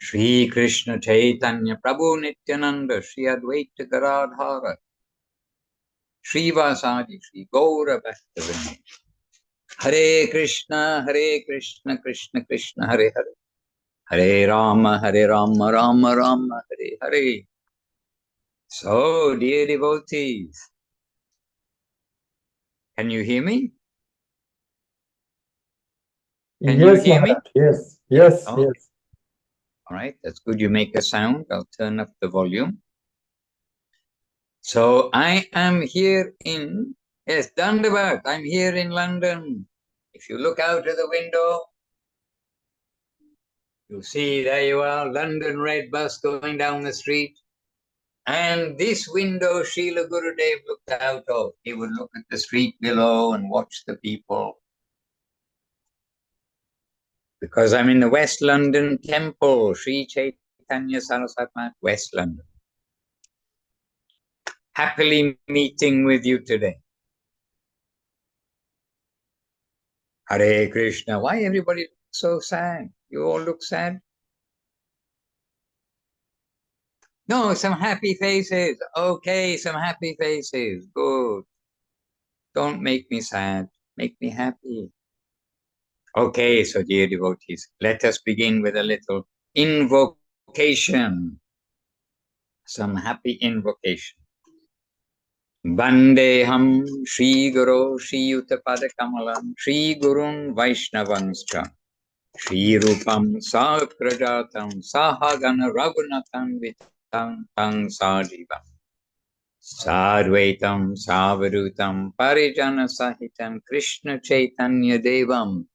Shri Krishna Chaitanya Prabhu Nityananda Shri Advaita Garadhara Shri Vasadi Shri Gaura Bhaktivinoda Hare Krishna Krishna Krishna Hare Hare Hare Rama Rama Rama Hare Hare. So, dear devotees, can you hear me? Can you hear me? Yes, yes, Okay. yes. All right, that's good. You make a sound. I'll turn up the volume. So I am here in, yes, Dunderberg. I'm here in London. If you look out of the window, you'll see there you are, London red bus going down the street. And this window Srila Gurudev looked out of. He would look at the street below and watch the people. Because I'm in the West London Temple, Sri Chaitanya Saraswati Math, West London. Happily meeting with you today. Hare Krishna. Why everybody looks so sad? You all look sad? No, some happy faces. Okay, some happy faces. Good. Don't make me sad. Make me happy. Okay, so dear devotees, let us begin with a little invocation. Some happy invocation. Vandeham Shri Guru Shri Yuttapada Kamalam Shri Gurun Vaishnavanscha Shri Rupam Sakrajatam Sahagana Raghunathan Vitam Tang Sajivam Sadvaitam Savadutam Parijana Sahitam Krishna Chaitanya Devam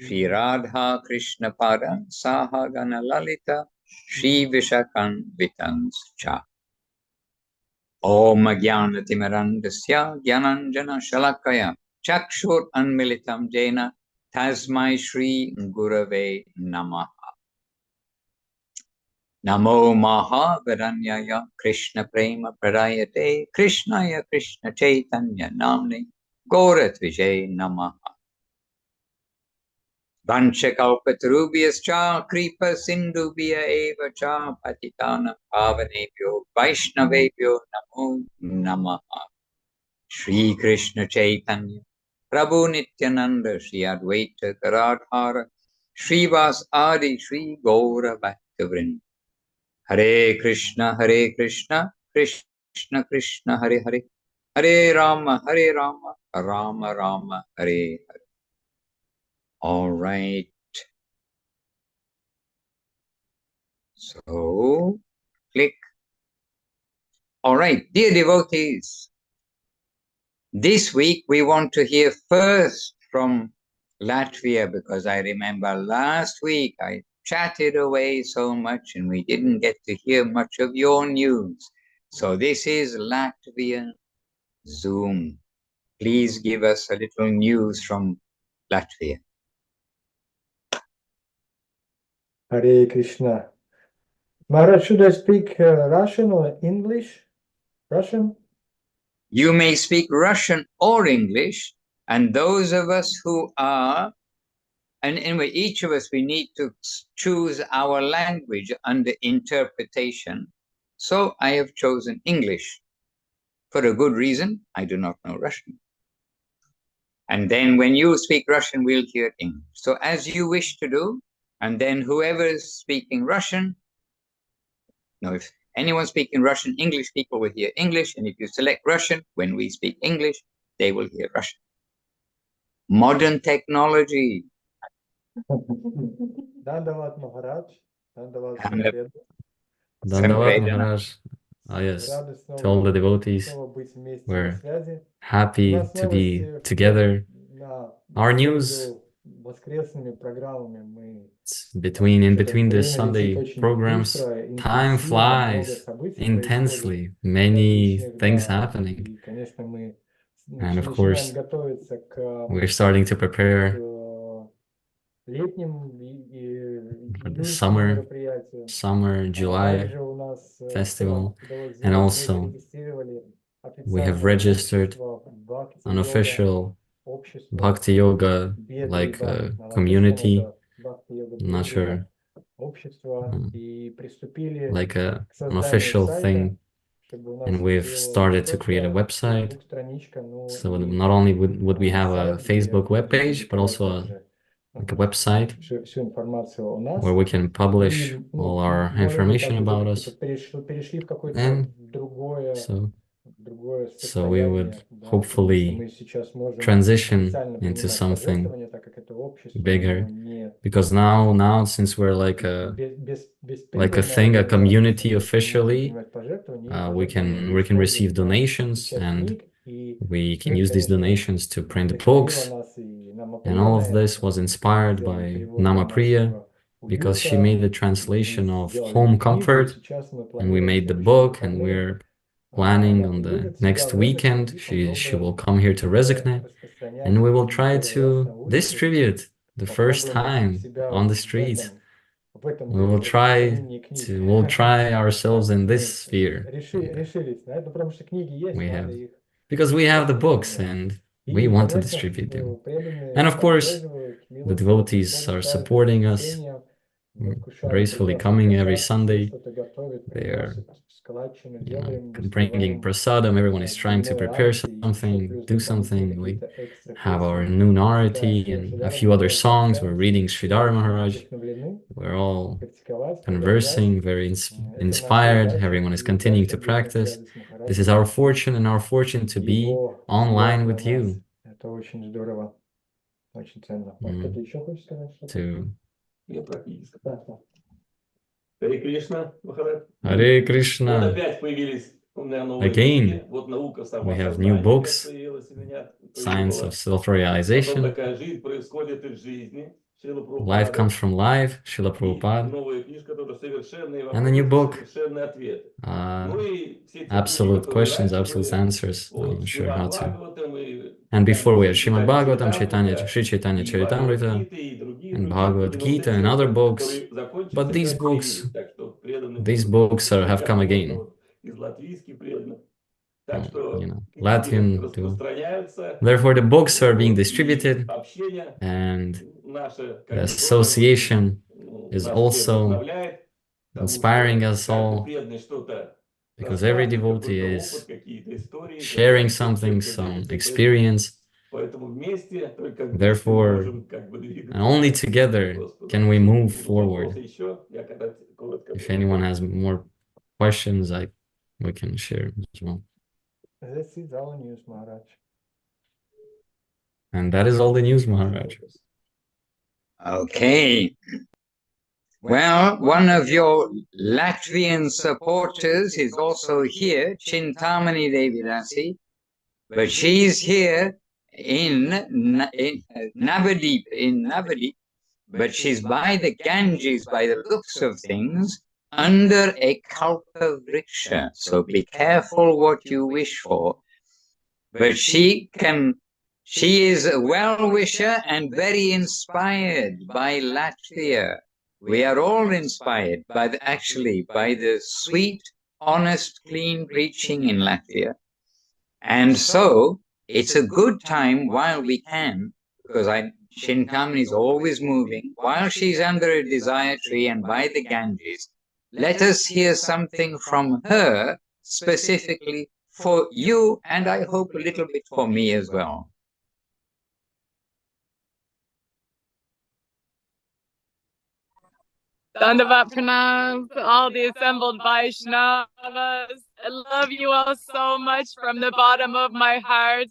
Shri Radha Krishna Padam Sahagana Lalita Shri Vishakan Vitanscha Om Jnanatimirandasya Jnananjana Shalakaya Chakshur Anmilitam Jena Tasmai Shri Gurave Namaha. Namo Maha Varanyaya Krishna Prema Pradayate Krishnaya Krishna Chaitanya Namne Gaura Tvijay Namaha. Vanchakalpatarubhyascha Kripa Sindhubhya Eva Cha Patitanam Pavanebhyo Vaishnavebhyo Namo Namaha. Shri Krishna Chaitanya Prabhu Nityananda Shri Advaita Garadhara Shri Vas Adi Shri Gaura Bhaktivinoda Hare Krishna Krishna Krishna Hare Hare Hare Rama Rama Rama Hare Hare. All right. So, click. All right, dear devotees, this week we want to hear first from Latvia, because I remember last week I chatted away so much and we didn't get to hear much of your news. So this is Latvian Zoom. Please give us a little news from Latvia. Hare Krishna. Maharaj, should I speak Russian or English? Russian? You may speak Russian or English, and those of us who are, and anyway, each of us, we need to choose our language under interpretation. So I have chosen English. For a good reason, I do not know Russian. And then when you speak Russian, we'll hear English. So as you wish to do, and then whoever is speaking Russian, if anyone speaking Russian, English people will hear English. And if you select Russian, when we speak English, they will hear Russian. Modern technology. Dandavat Maharaj. Dandavat Dandavat Maharaj. Yes, to all the devotees, we're happy to be together. Our news, in between the Sunday programs, time flies intensely, many things happening. And of course, we're starting to prepare for the summer July festival, and also we have registered an official Bhakti Yoga community. I'm not sure like an official thing, and we've started to create a website. So not only would we have a Facebook webpage, but also like a website where we can publish all our information about us. And so we would hopefully transition into something bigger, because now since we're like a thing, a community officially, we can receive donations, and we can use these donations to print books. And all of this was inspired by Nama Priya, because she made the translation of Home Comfort, and we made the book, and we're planning on the next weekend. She will come here to Rezekne, and we will try to distribute the first time on the streets. We'll try ourselves in this sphere. Because we have the books and we want to distribute them. And of course, the devotees are supporting us, gracefully coming every Sunday. They are, bringing prasadam. Everyone is trying to prepare something, do something. We have our noon arati and a few other songs. We're reading Srila Maharaj. We're all conversing, very inspired. Everyone is continuing to practice. This is our fortune, and our fortune to be online with you. Hare Krishna, Maharaj. Hare Krishna. Again, we have new books, Science of Self-Realization. Life Comes from Life, Srila Prabhupada. And a new book, Absolute Questions, Absolute Answers. I'm not sure how to. And before we had Srimad Bhagavatam, Sri Chaitanya Charitamrita, and Bhagavad Gita, and other books. But these books have come again. Latvian too. Therefore, the books are being distributed, and the association is also inspiring us all, because every devotee is sharing something, some experience. Therefore, only together can we move forward. If anyone has more questions, we can share as well. This is all news, Maharaj. And that is all the news, Maharaj. Okay. Well, one of your Latvian supporters is also here, Chintamani Devi Dasi, but she's here in Navadip, but she's by the Ganges, by the looks of things, under a kalpa vriksha. So be careful what you wish for. But she is a well-wisher and very inspired by Latvia. We are all inspired by the sweet, honest, clean preaching in Latvia. And so it's a good time while we can, because Chintamani is always moving, while she's under a desire tree and by the Ganges. Let us hear something from her specifically for you, and I hope a little bit for me as well. Dandavat pranam to all the assembled Vaishnavas. I love you all so much from the bottom of my heart.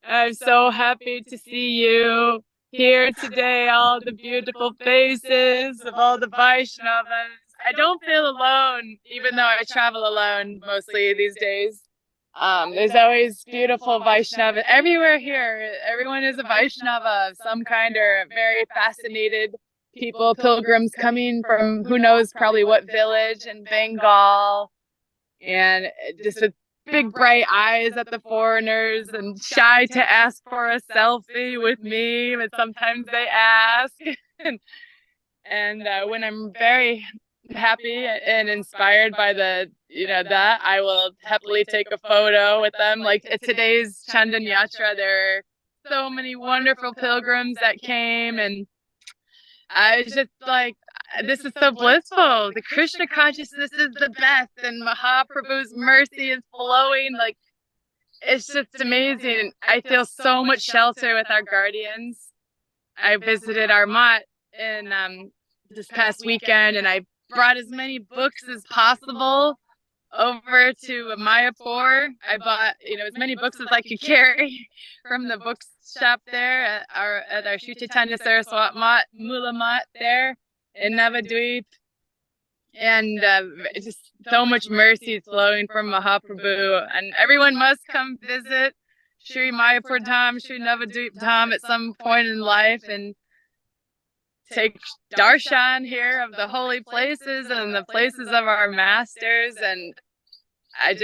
I'm so happy to see you here today, all the beautiful faces of all the Vaishnavas. I don't feel alone, even though I travel alone mostly these days. There's always beautiful Vaishnava everywhere here. Everyone is a Vaishnava of some kind, or very fascinated people, pilgrims coming from who knows probably what village in Bengal, and just with big bright eyes at the foreigners and shy to ask for a selfie with me, but sometimes they ask. and when I'm very happy and inspired by that I will happily take a photo with them. Like at today's Chandan Yatra, there are so many wonderful pilgrims that came, and I was just like, this is so blissful. The Krishna consciousness is the best, and Mahaprabhu's mercy is flowing. Like, it's just amazing. I feel so much shelter with our guardians. I visited our mat in this past weekend, and I brought as many books as possible over to Mayapur. I bought, as many books as I could carry from the bookshop there at our Sri Chaitanya Saraswat Mat, Mula Mat there in Navadvip. And just so much mercy is flowing from Mahaprabhu, and everyone must come visit Sri Mayapur Dham, Sri Navadvip Dham at some point in life and take darshan here of the holy places and the places of our masters. And I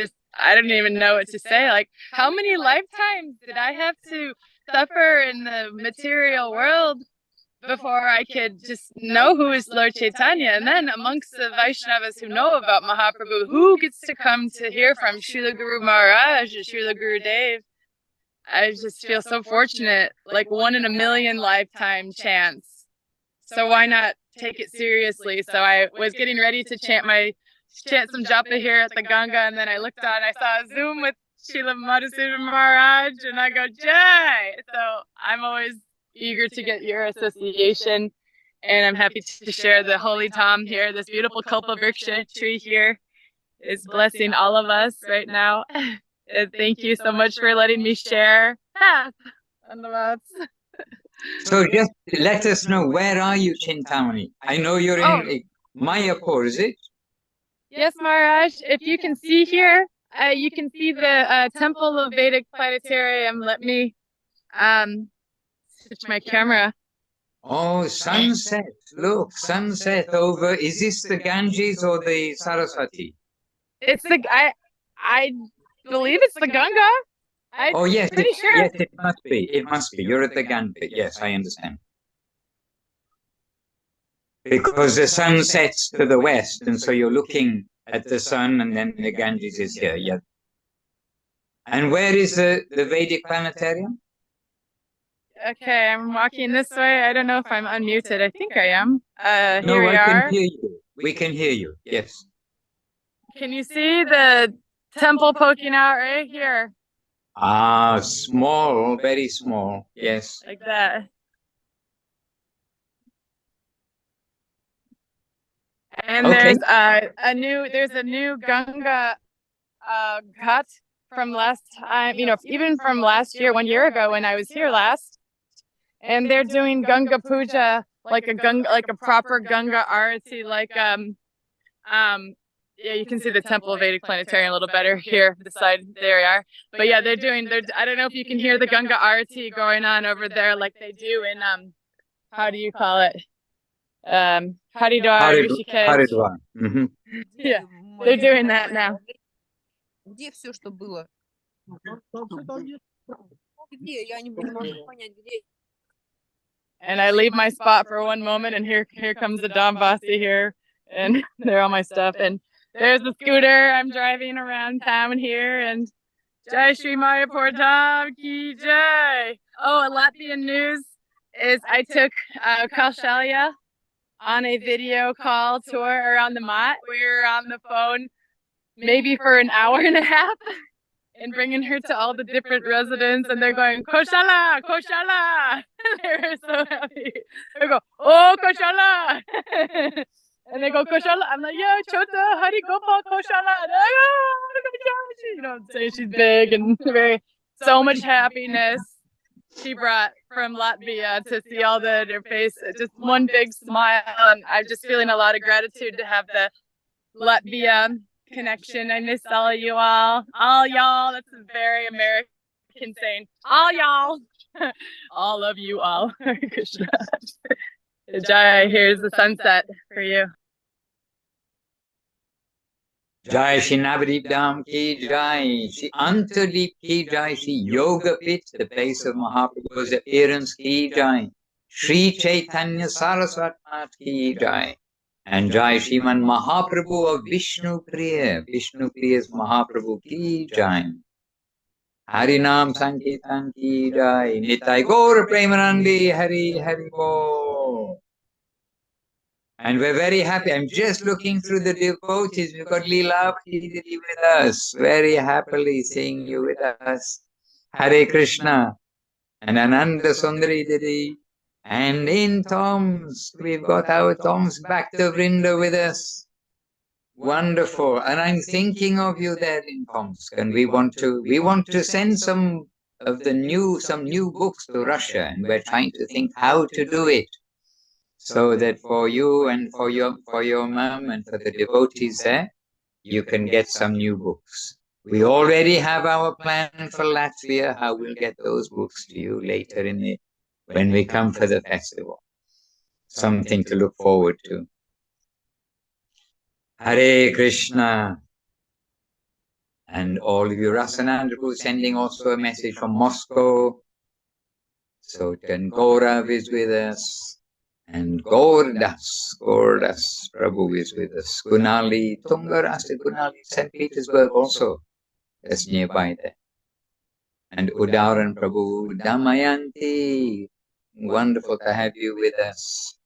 don't even know what to say. Like, how many lifetimes did I have to suffer in the material world before I could just know who is Lord Chaitanya? And then amongst the Vaishnavas who know about Mahaprabhu, who gets to come to hear from Srila Guru Maharaj or Srila Guru Dev? I just feel so fortunate, like 1 in a million lifetime chance. So why not take it seriously? So I was getting ready to chant some japa here at the Ganga, and then I looked on, I saw a Zoom with Srila Madhusudan Maharaj, and I go, Jai! So I'm always eager to get your association, and I'm happy to share the holy Dham here. This beautiful Kalpa Vriksha tree here is blessing all of us right now. Thank you so much for letting me share. So just let us know, where are you, Chintamani? I know you're in Mayapur, is it? Yes, Maharaj. If you can see here, you can see the Temple of Vedic Planetarium. Let me switch my camera. Oh, sunset. Look, sunset over. Is this the Ganges or the Saraswati? It's I believe it's the Ganga. Oh, yes. Pretty sure. Yes, it must be. It must be. You're at the Ganga. Yes, I understand. Because the sun sets to the west, and so you're looking at the sun, and then the Ganges is here. Yeah. And where is the Vedic planetarium? Okay, I'm walking this way. I don't know if I'm unmuted. I think I am. No, Here we I are. can hear you. We can hear you. Yes. Can you see the temple poking out right here? Ah, small, very small. Yes. Like that. And Okay. there's a new Ganga ghat from last time, even from last year, 1 year ago when I was here last. And they're doing Ganga Puja, like a proper Ganga Arati, yeah, you can see the Temple of Vedic Planetarium a little better here, the side, there we are. But yeah, I don't know if you can hear the Ganga Arati going on over there like they do in, how do you call it? Haridwar, Rishikesh. Haridwar. Mm-hmm. Yeah, they're doing that now. Где все, что было? Где? Я не могу понять, где. And I leave my spot for one moment, and here comes the Dambasi here, and there all my stuff. And there's the scooter. I'm driving around town here, and Jai Shri Mayapur Dham Ki Jai. Oh, a Latvian news is I took Kaushalya on a video call tour around the mat. We were on the phone maybe for an hour and a half and bringing her to all the different residents, and they're going, Koshala, Koshala. They were so happy. They go, oh, Koshala. And they go, Koshala. I'm like, yo, Chota, Hari Gopal, Koshala. And they're like, oh, say she's big and so much happiness she brought from Latvia to see all their face. Just one big smile. And I'm just feeling a lot of gratitude to have the Latvia connection. I miss all of you all. All y'all. That's a very American saying. All y'all. All of you all. Krishna. Jaya, here's the sunset for you. Jai Shri Navadvip Dham Ki Jai, Shri Antardip Ki Jai, Shri Yoga Pit, the place of Mahaprabhu's appearance Ki Jai, Shri Chaitanya Saraswat Mat Ki Jai, and Jai Shriman Mahaprabhu of Vishnu Priya, Vishnu Priya's Mahaprabhu Ki Jai. Harinam Sankirtan Ki Jai, Nitai Gaura Premanandi, Hari Hari Bo. And we're very happy. I'm just looking through the devotees. We've got Leela with us, very happily seeing you with us. Hare Krishna and Ananda Sundari Didi. And in Tomsk, we've got our Tomsk back to Vrinda with us. Wonderful. And I'm thinking of you there in Tomsk. And we want to send some new books to Russia. And we're trying to think how to do it, so that for you and for your mom and for the devotees there, you can get some new books. We already have our plan for Latvia, how we'll get those books to you later when we come for the festival. Something to look forward to. Hare Krishna. And all of you, Rasanandra, sending also a message from Moscow. So then Gaurav is with us. And Gordas Prabhu is with us. Gunali, Tungarasta Gunali, St. Petersburg also. That's nearby there. And Udaran Prabhu, Damayanti, wonderful to have you with us.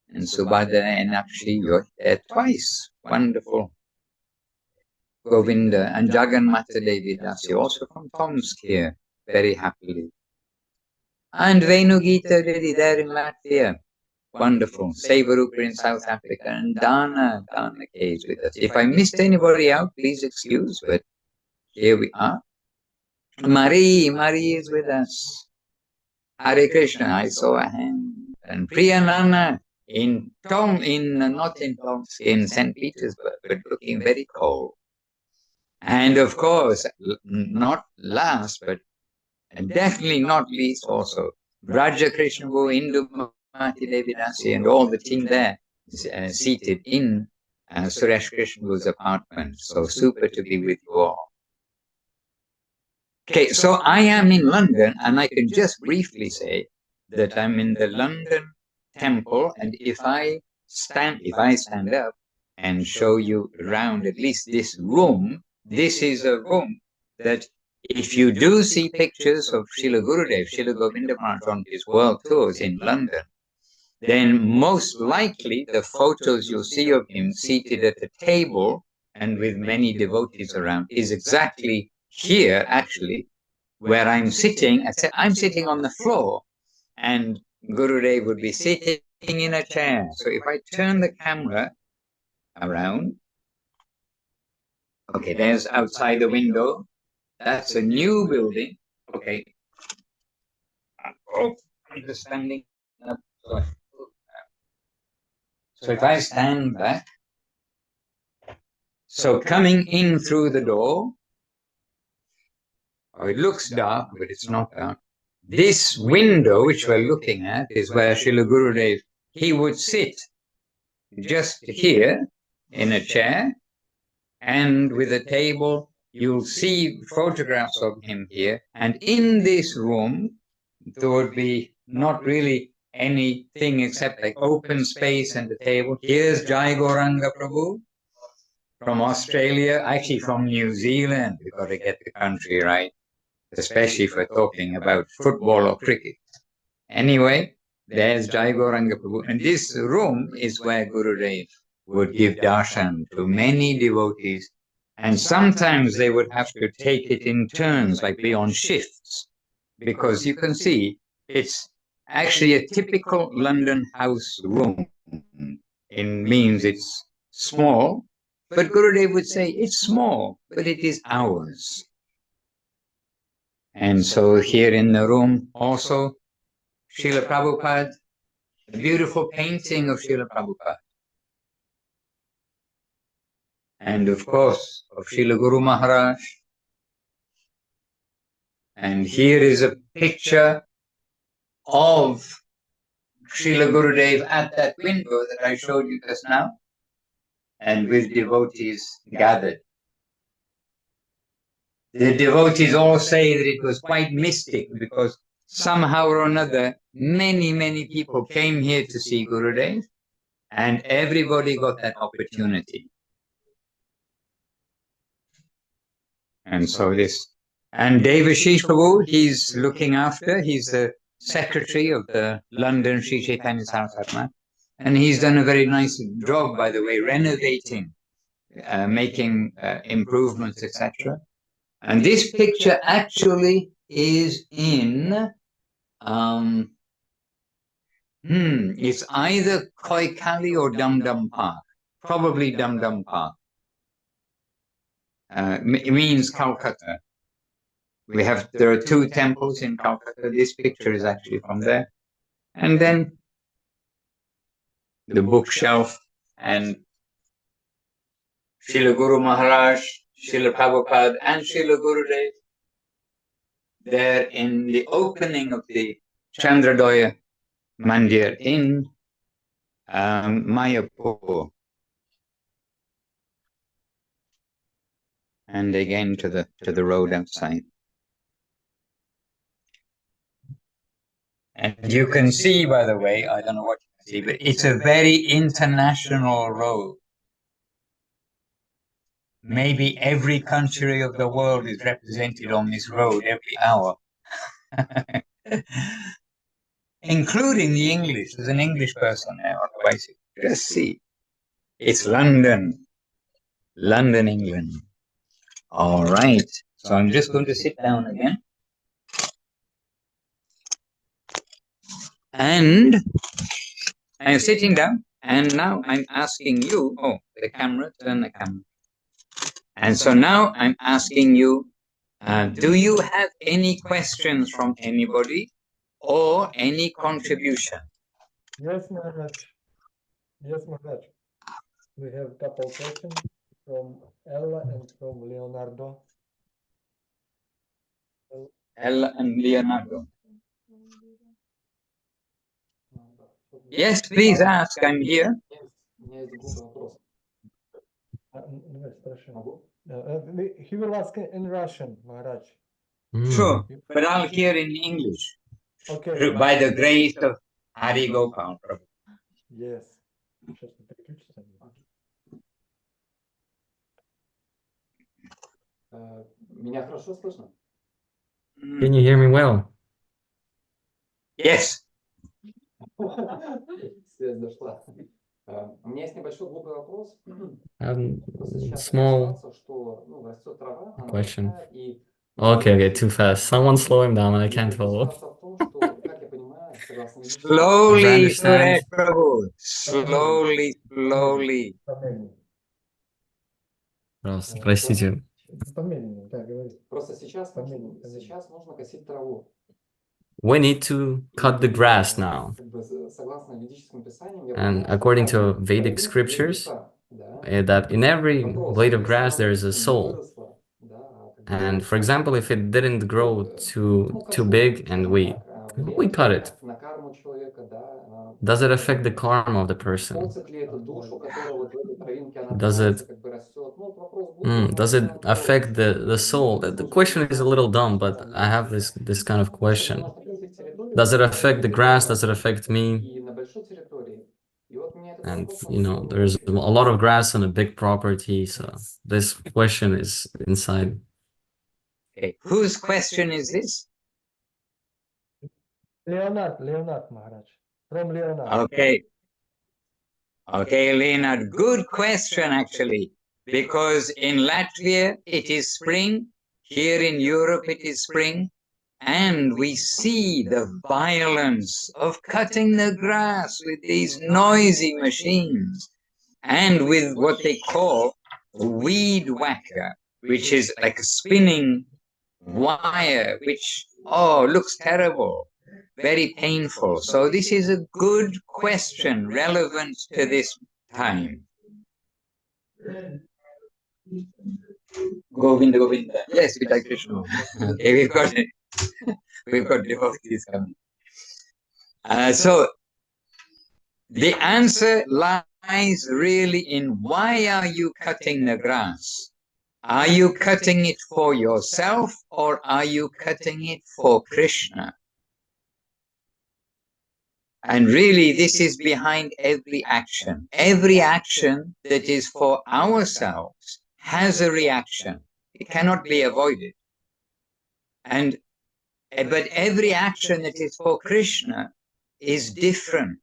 And Subhada and Akshi, you're there twice. Wonderful. Govinda and Jagannatha Devi Dasi, also from Tomsk here, very happily. And Venugita Reddy there in Latvia. Wonderful. Savarupa in South Africa. And Dana K is with us. If I missed anybody out, please excuse, but here we are. Marie is with us. Hare Krishna, I saw a hand. And Priyanana not in Tomsk, in St. Petersburg, but looking very cold. And of course, not last, but definitely not least also, Braja Krishna Indumati Devi Dasi and all the team there seated in Suresh Krishna's apartment. So super to be with you all. Okay, so I am in London, and I can just briefly say that I'm in the London temple, and if I stand up and show you around at least this room, this is a room that if you do see pictures of Srila Gurudev, Srila Govinda Maharaj on his world tours in London, then most likely the photos you'll see of him seated at a table and with many devotees around is exactly here, actually, where I'm sitting. I'm sitting on the floor, and Gurudev would be sitting in a chair. So if I turn the camera around, okay, there's outside the window. That's a new building. Okay. Oh, I'm just standing up. So if I stand back, so coming in through the door, it looks dark, but it's not dark. This window, which we're looking at, is where Srila Gurudev, he would sit just here in a chair, and with a table, you'll see photographs of him here. And in this room, there would be not really anything except like open space and the table. Here's Jaya Gauranga Prabhu from Australia, actually from New Zealand. We've got to get the country right, especially for talking about football or cricket. Anyway, there's Jaya Gauranga Prabhu. And this room is where Gurudev would give darshan to many devotees. And sometimes they would have to take it in turns, like be on shifts. Because you can see, it's actually a typical London house room. It means it's small, but Gurudev would say it's small, but it is ours. And so here in the room also, Srila Prabhupada, a beautiful painting of Srila Prabhupada. And of course, of Srila Guru Maharaj. And here is a picture of Srila Gurudev at that window that I showed you just now, and with devotees gathered. The devotees all say that it was quite mystic, because somehow or another, many people came here to see Gurudev, and everybody got that opportunity. And so and Devashish Prabhu, he's looking after, he's the secretary of the London Sri Chaitanya Saraswati. And he's done a very nice job, by the way, renovating, making improvements, etc. And this picture actually is in, it's either Koikali or Dum Dum Park, probably Dum Dum Park. It means Calcutta. There are two temples in Calcutta. This picture is actually from there. And then the bookshelf and Srila Guru Maharaj, Srila Prabhupada, and Srila Gurudev. There in the opening of the Chandradoya Mandir in Mayapur. And again to the road outside. And you can see, by the way, I don't know what you can see, but it's a very international road. Maybe every country of the world is represented on this road every hour. Including the English. There's an English person there on the bicycle. Just see. It's London. London, England. All right. So I'm just going to sit down again. And I'm sitting down. And now I'm asking you, the camera, turn the camera. And so now I'm asking you, do you have any questions from anybody or any contribution? Yes, Maharaj. Yes, Maharaj. We have a couple questions from Ella and from Leonardo. Ella and Leonardo. Yes, please ask. I'm here. He will ask in Russian, Maharaj. Sure, but I'll hear in English. Okay. By the grace of Hari Gopal Prabhu. Yes. Меня хорошо слышно? Can you hear me well? Yes. Связь дошла. У меня есть небольшой глупый вопрос. Small question. Okay, too fast. Someone slow him down, I can't follow. Slowly, Suresh Prabhu. Slowly, slowly. Простите. We need to cut the grass now. And according to Vedic scriptures, that in every blade of grass there is a soul. And for example, if it didn't grow too big and we cut it, does it affect the karma of the person? Does it affect the soul? The question is a little dumb, but I have this kind of question. Does it affect the grass? Does it affect me? And there's a lot of grass on a big property, so this question is inside. Okay. Whose question is this? Leonard Maharaj. From Leonard. Okay, Leonard, good question actually, because in Latvia it is spring, here in Europe it is spring, and we see the violence of cutting the grass with these noisy machines and with what they call a weed whacker, which is like a spinning wire, which, looks terrible. Very painful. So this is a good question relevant to this time. Govinda. Yes, Vita Krishna. Okay, we've got devotees coming. So the answer lies really in why are you cutting the grass? Are you cutting it for yourself or are you cutting it for Krishna? And really, this is behind every action. Every action that is for ourselves has a reaction. It cannot be avoided. But every action that is for Krishna is different.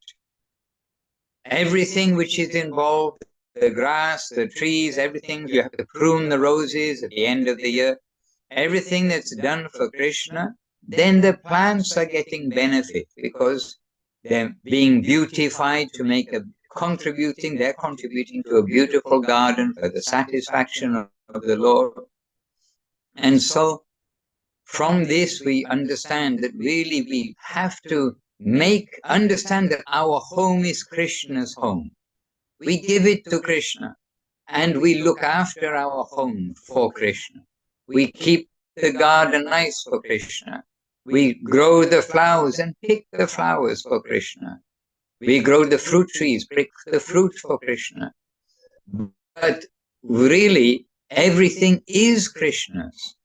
everything which is involved, the grass, the trees, everything, you have to prune the roses at the end of the year, everything that's done for Krishna, then the plants are getting benefit because they're being beautified to make they're contributing to a beautiful garden for the satisfaction of the Lord. And so from this we understand that really we have to understand that our home is Krishna's home. We give it to Krishna and we look after our home for Krishna. We keep the garden nice for Krishna. We grow the flowers and pick the flowers for Krishna. We grow the fruit trees, pick the fruit for Krishna. But really, everything is Krishna's.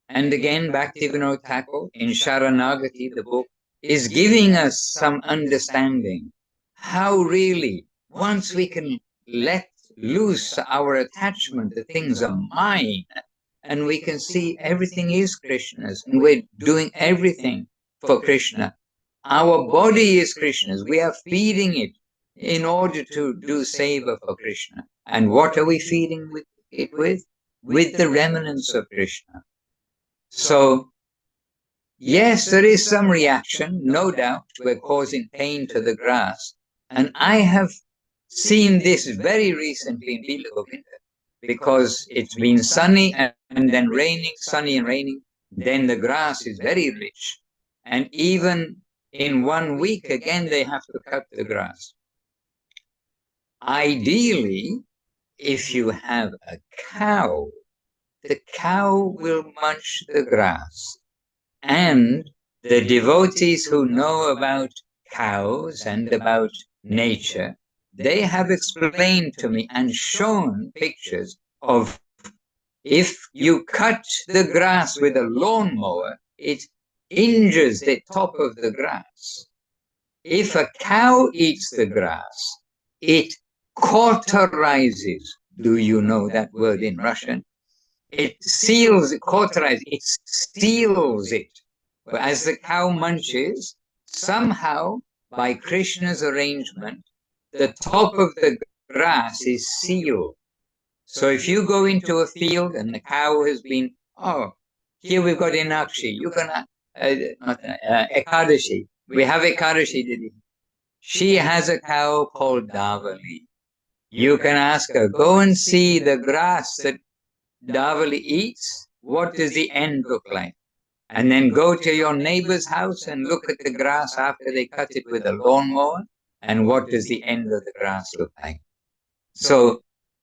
And again, Bhaktivinoda Thakur in Sharanagati, the book, is giving us some understanding how really, once we can let loose our attachment, the things are mine, and we can see everything is Krishna's, and we're doing everything for Krishna. Our body is Krishna's. We are feeding it in order to do seva for Krishna. And what are we feeding it with? With the remnants of Krishna. So, yes, there is some reaction, no doubt. We're causing pain to the grass. And I have seen this very recently in Bilagovinda, because it's been sunny and then raining, sunny and raining. Then the grass is very rich. And even in 1 week, again, they have to cut the grass. Ideally, if you have a cow, the cow will munch the grass. And the devotees who know about cows and about nature, they have explained to me and shown pictures of if you cut the grass with a lawnmower, it injures the top of the grass. If a cow eats the grass, it cauterizes. Do you know that word in Russian? It seals, cauterizes, it seals it. As the cow munches, somehow, by Krishna's arrangement, the top of the grass is sealed. So if you go into a field and the cow has been, here we've got Inakshi, you can, Ekadashi. We have Ekadashi, Didi. She has a cow called Davali. You can ask her, go and see the grass that Davali eats. What does the end look like? And then go to your neighbor's house and look at the grass after they cut it with a lawnmower. And what does the end of the grass look like? So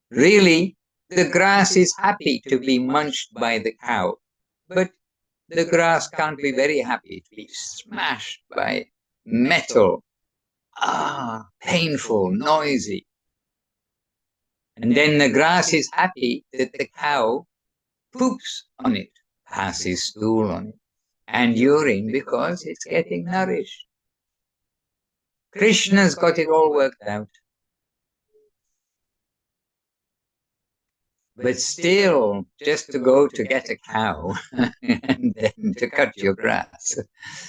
really, the grass is happy to be munched by the cow. But the grass can't be very happy to be smashed by metal. Painful, noisy. And then the grass is happy that the cow poops on it, passes stool on it, and urine because it's getting nourished. Krishna's got it all worked out. But still, just to go to get a cow and then to cut your grass,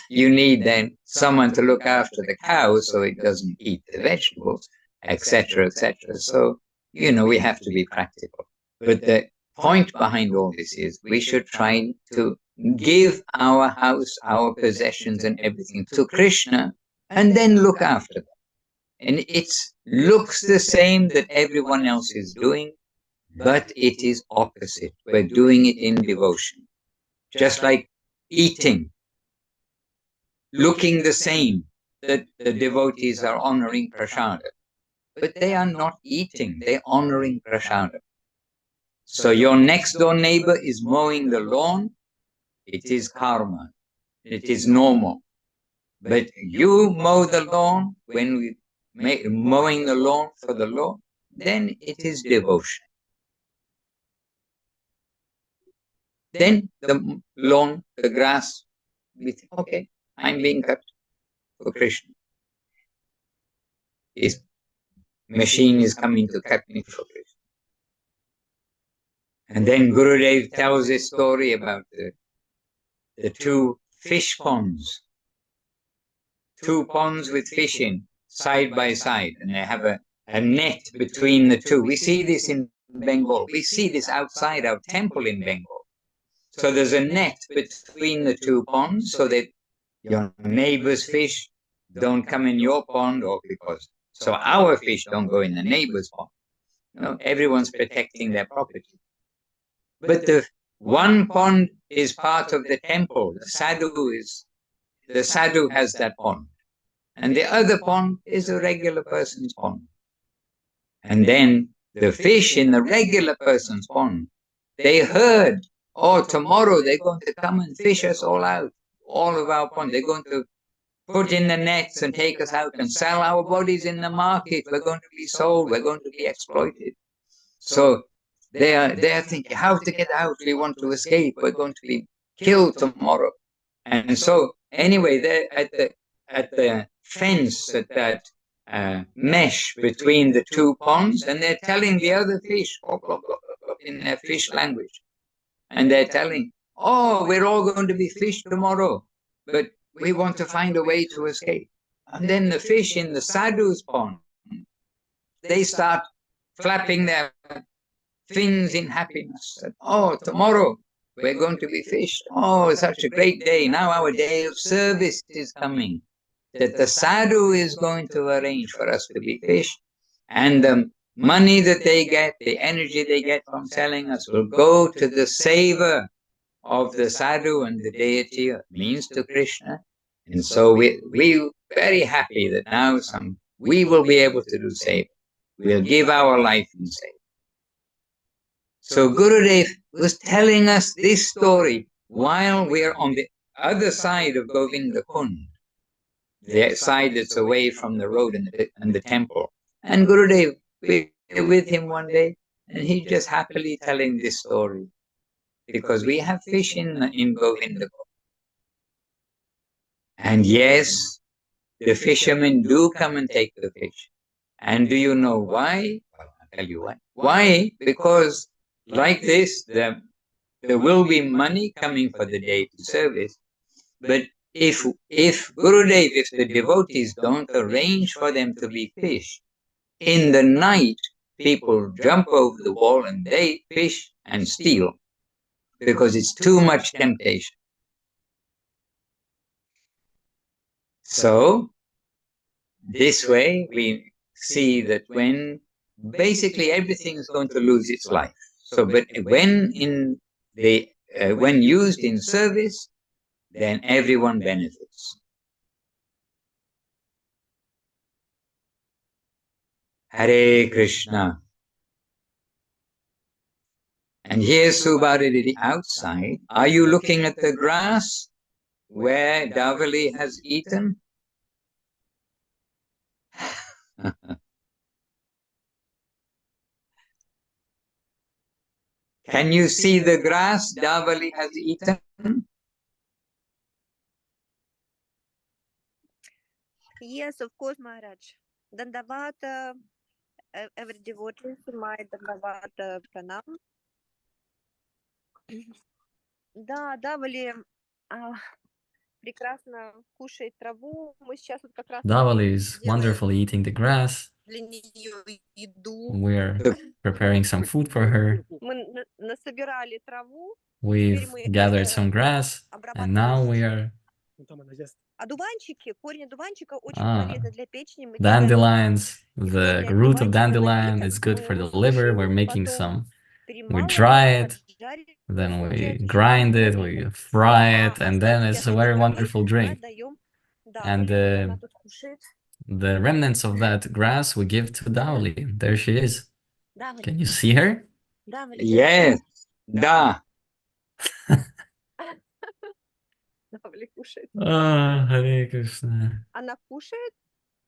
you need then someone to look after the cow so it doesn't eat the vegetables, etc., etc. So, we have to be practical. But the point behind all this is we should try to give our house, our possessions and everything to Krishna and then look after them. And it looks the same that everyone else is doing, but it is opposite. We're doing it in devotion. Just like eating, looking the same, that the devotees are honoring prasada. But they are not eating, they're honoring prasada. So your next door neighbor is mowing the lawn, it is karma, it is normal. But you mow the lawn, when we mowing the lawn for the Lord, then it is devotion. Then the lawn, the grass, we think, okay, I'm being cut for Krishna. His machine is coming to cut me for Krishna. And then Gurudev tells a story about the two fish ponds. Two ponds with fish in. side by side, and they have a net between the two. We see this in Bengal. We see this outside our temple in Bengal. So there's a net between the two ponds so that your neighbor's fish don't come in your pond, or because so our fish don't go in the neighbor's pond. No, everyone's protecting their property. But the one pond is part of the temple. The sadhu has that pond. And the other pond is a regular person's pond. And then the fish in the regular person's pond, they heard, oh, tomorrow they're going to come and fish us all out, all of our pond. They're going to put in the nets and take us out and sell our bodies in the market. We're going to be sold. We're going to be exploited. So they are thinking how to get out. We want to escape. We're going to be killed tomorrow. And so anyway, they're at the fence, at that mesh between the two ponds, and they're telling the other fish, blah, blah, blah, blah, in their fish language. And they're telling, oh, we're all going to be fish tomorrow, but we want to find a way to escape. And then the fish in the sadhu's pond, they start flapping their fins in happiness. And, oh, tomorrow we're going to be fished. Oh, it's such a great day. Now our day of service is coming. That the sadhu is going to arrange for us to be fished. And the money that they get, the energy they get from selling us, will go to the saver of the sadhu and the deity, means to Krishna. And so we're very happy that now we will be able to do saving. We'll give our life in saving. So Gurudev was telling us this story while we're on the other side of Govinda Kund, the side that's away from the road and the temple. And Gurudev, we were with him one day, and he's just happily telling this story, because we have fish in Govinda Kund. And yes, the fishermen do come and take the fish. And do you know why? Well, I'll tell you why. Why? Because like this, there will be money coming for the deity service. But if Gurudev, if the devotees don't arrange for them to be fish, in the night, people jump over the wall and they fish and steal, because it's too much temptation. So this way we see that when basically everything is going to lose its life. So, but when used in service, then everyone benefits. Hare Krishna. And here's Subhada outside. Are you looking at the grass where Davali has eaten? Can you see the grass Davali has eaten? Yes, of course, Maharaj. Dandavata, every devotee, my Dandavata pranam. Да, Давали прекрасно кушает траву. Мы сейчас вот как раз Davali is wonderfully eating the grass. для нее еду. We're preparing some food for her. Мы насобирали траву. We've gathered some grass, and now we are Одуванчики, корень одуванчика очень полезно для печени. Мы dandelions. The root of dandelion is good for the liver. We're making some. We dry it, then we grind it, we fry it, and then it's a very wonderful drink. And the remnants of that grass we give to Davali. There she is. Can you see her? Yes. Da. Oh, Hare Krishna. Она кушает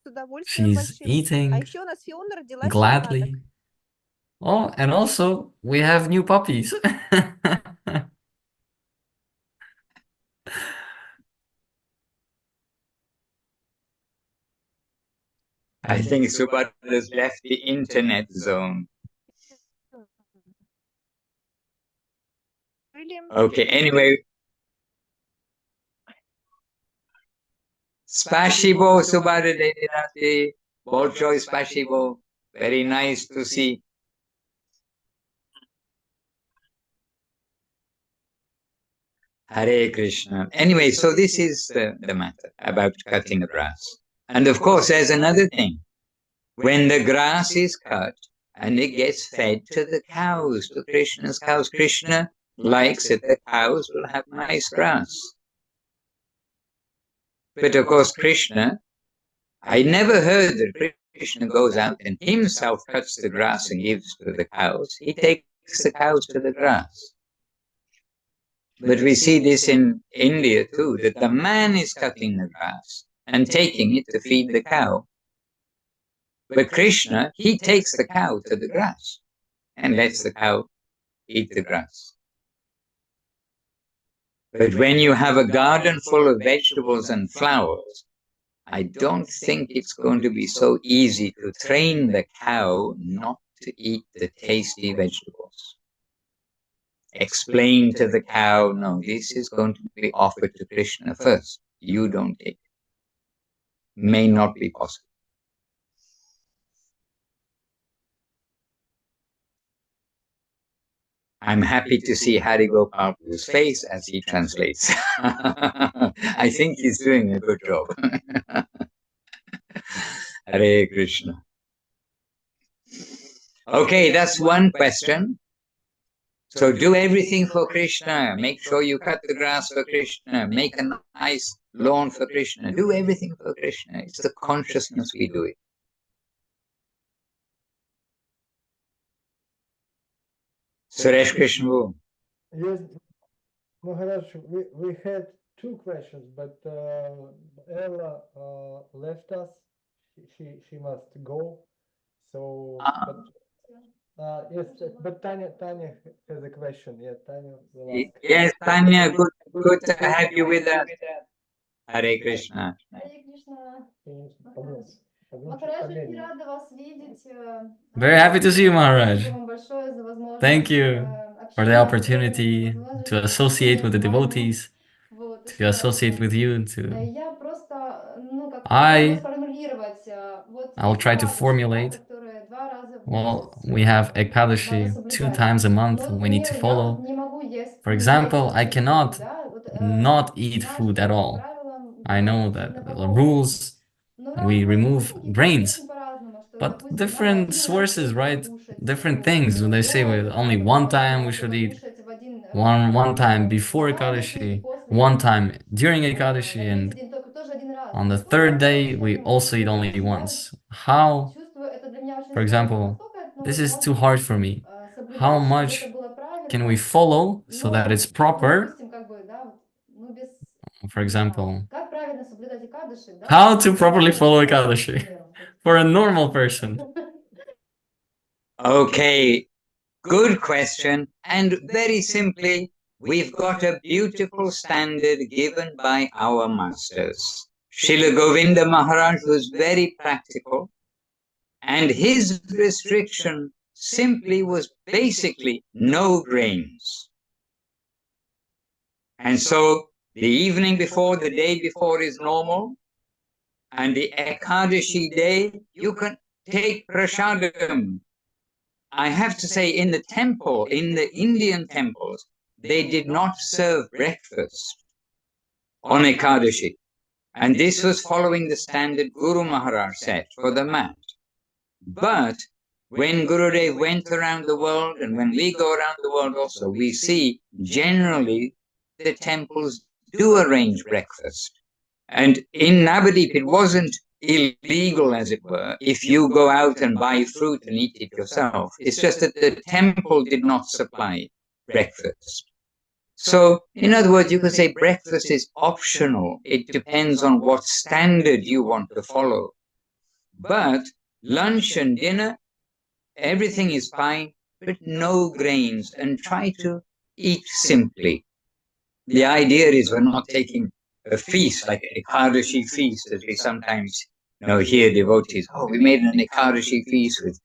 с She's удовольствием большим. eating А еще у нас Фиона родила gladly. щеняток. Oh, and also we have new puppies. I think Subhada has left the internet zone. Okay, anyway. Spasibo, Subhada Devi. Bolshoi Spasibo. Very nice to see. Hare Krishna. Anyway, so this is the matter about cutting the grass. And of course, there's another thing. When the grass is cut and it gets fed to the cows, to Krishna's cows, Krishna likes that the cows will have nice grass. But of course, Krishna, I never heard that Krishna goes out and himself cuts the grass and gives to the cows. He takes the cows to the grass. But we see this in India too, that the man is cutting the grass and taking it to feed the cow. But Krishna, he takes the cow to the grass and lets the cow eat the grass. But when you have a garden full of vegetables and flowers, I don't think it's going to be so easy to train the cow not to eat the tasty vegetables. Explain to the cow, no, this is going to be offered to Krishna first. You don't take it. May not be possible. I'm happy to see Hari Gopal's face as he translates. I think he's doing a good job. Hare Krishna. Okay, that's one question. So do everything for Krishna. Make sure you cut the grass for Krishna. Make a nice lawn for Krishna. Do everything for Krishna. It's the consciousness we do it. Suresh Krishna. Yes, Maharaj, we had two questions, but Ella left us. She must go. So, yes, but Tanya has a question. Yeah, Tanya will ask. Yes, Tanya, good to have you with us. Hare Krishna. Hare Krishna. Very happy to see you, Maharaj. Thank you for the opportunity to associate with the devotees, to associate with you. I'll try to formulate. Well, we have Ekadashi 2 times a month we need to follow. For example, I cannot not eat food at all. I know that the rules, we remove grains, but different sources, right? Different things. When they say only one time we should eat, one time before Ekadashi, one time during Ekadashi, and on the third day we also eat only once. How, for example, this is too hard for me. How much can we follow so that it's proper? For example, how to properly follow Ekadashi for a normal person? Okay, good question. And very simply, we've got a beautiful standard given by our masters. Srila Govinda Maharaj was very practical, and his restriction simply was basically no grains. And so the evening before, the day before is normal, and the Ekadashi day, you can take prasadam. I have to say, in the temple, in the Indian temples, they did not serve breakfast on Ekadashi. And this was following the standard Guru Maharaj set for the mat. But when Gurudev went around the world, and when we go around the world also, we see generally the temples do arrange breakfast. And in Navadip, it wasn't illegal, as it were, if you go out and buy fruit and eat it yourself. It's just that the temple did not supply breakfast. So, in other words, you could say breakfast is optional. It depends on what standard you want to follow. But lunch and dinner, everything is fine, but no grains, and try to eat simply. The idea is we're not taking a feast, like an Ekadashi feast, as we sometimes hear devotees, we made an Ekadashi feast with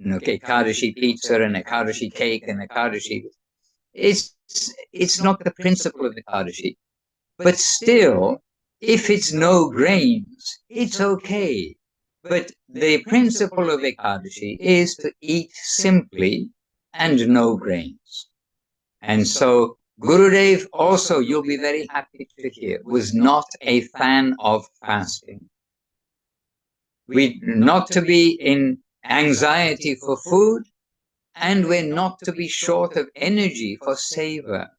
Ekadashi pizza and Ekadashi cake and Ekadashi. It's not the principle of Ekadashi. But still, If it's no grains, it's okay. But the principle of Ekadashi is to eat simply and no grains. And so Gurudev also, you'll be very happy to hear, was not a fan of fasting. We're not to be in anxiety for food, and we're not to be short of energy for seva.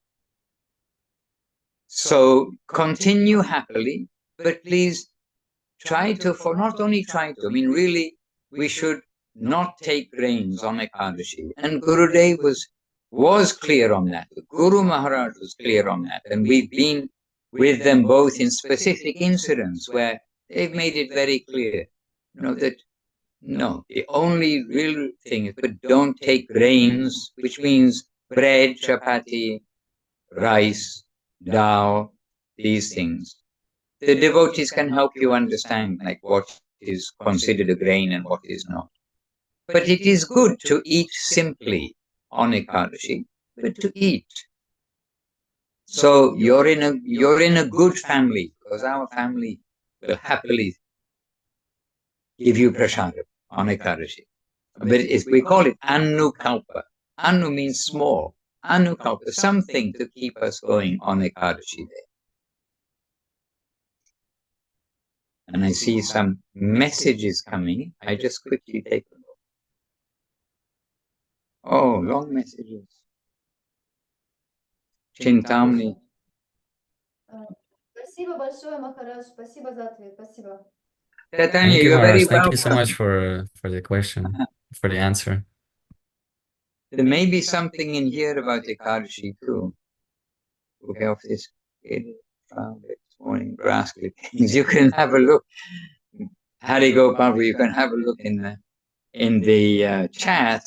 So continue happily, but please try to, for not only try to, I mean really, we should not take grains on Ekadashi. And Gurudev was clear on that. Guru Maharaj was clear on that. And we've been with them both in specific incidents where they've made it very clear, that no, the only real thing is, but don't take grains, which means bread, chapati, rice, dal, these things. The devotees can help you understand like what is considered a grain and what is not. But it is good to eat simply on Ekadashi, but to eat. So you're in a good family, because our family will happily give you prasadam on Ekadashi. But we call it Anukalpa. Anu means small. Anukalpa, something to keep us going on Ekadashi day. And I see some messages coming. I just quickly take a look. Oh, long messages. Chintamani. Спасибо большое, Махарадж. Спасибо за ответ. Спасибо. Thank you, Maharaj. Thank you so much for the question, for the answer. There may be something in here about Ekadashi too. Okay, of this kid found it this morning, grass clippings. You can have a look. Harigo Prabhu, you can have a look in the chat,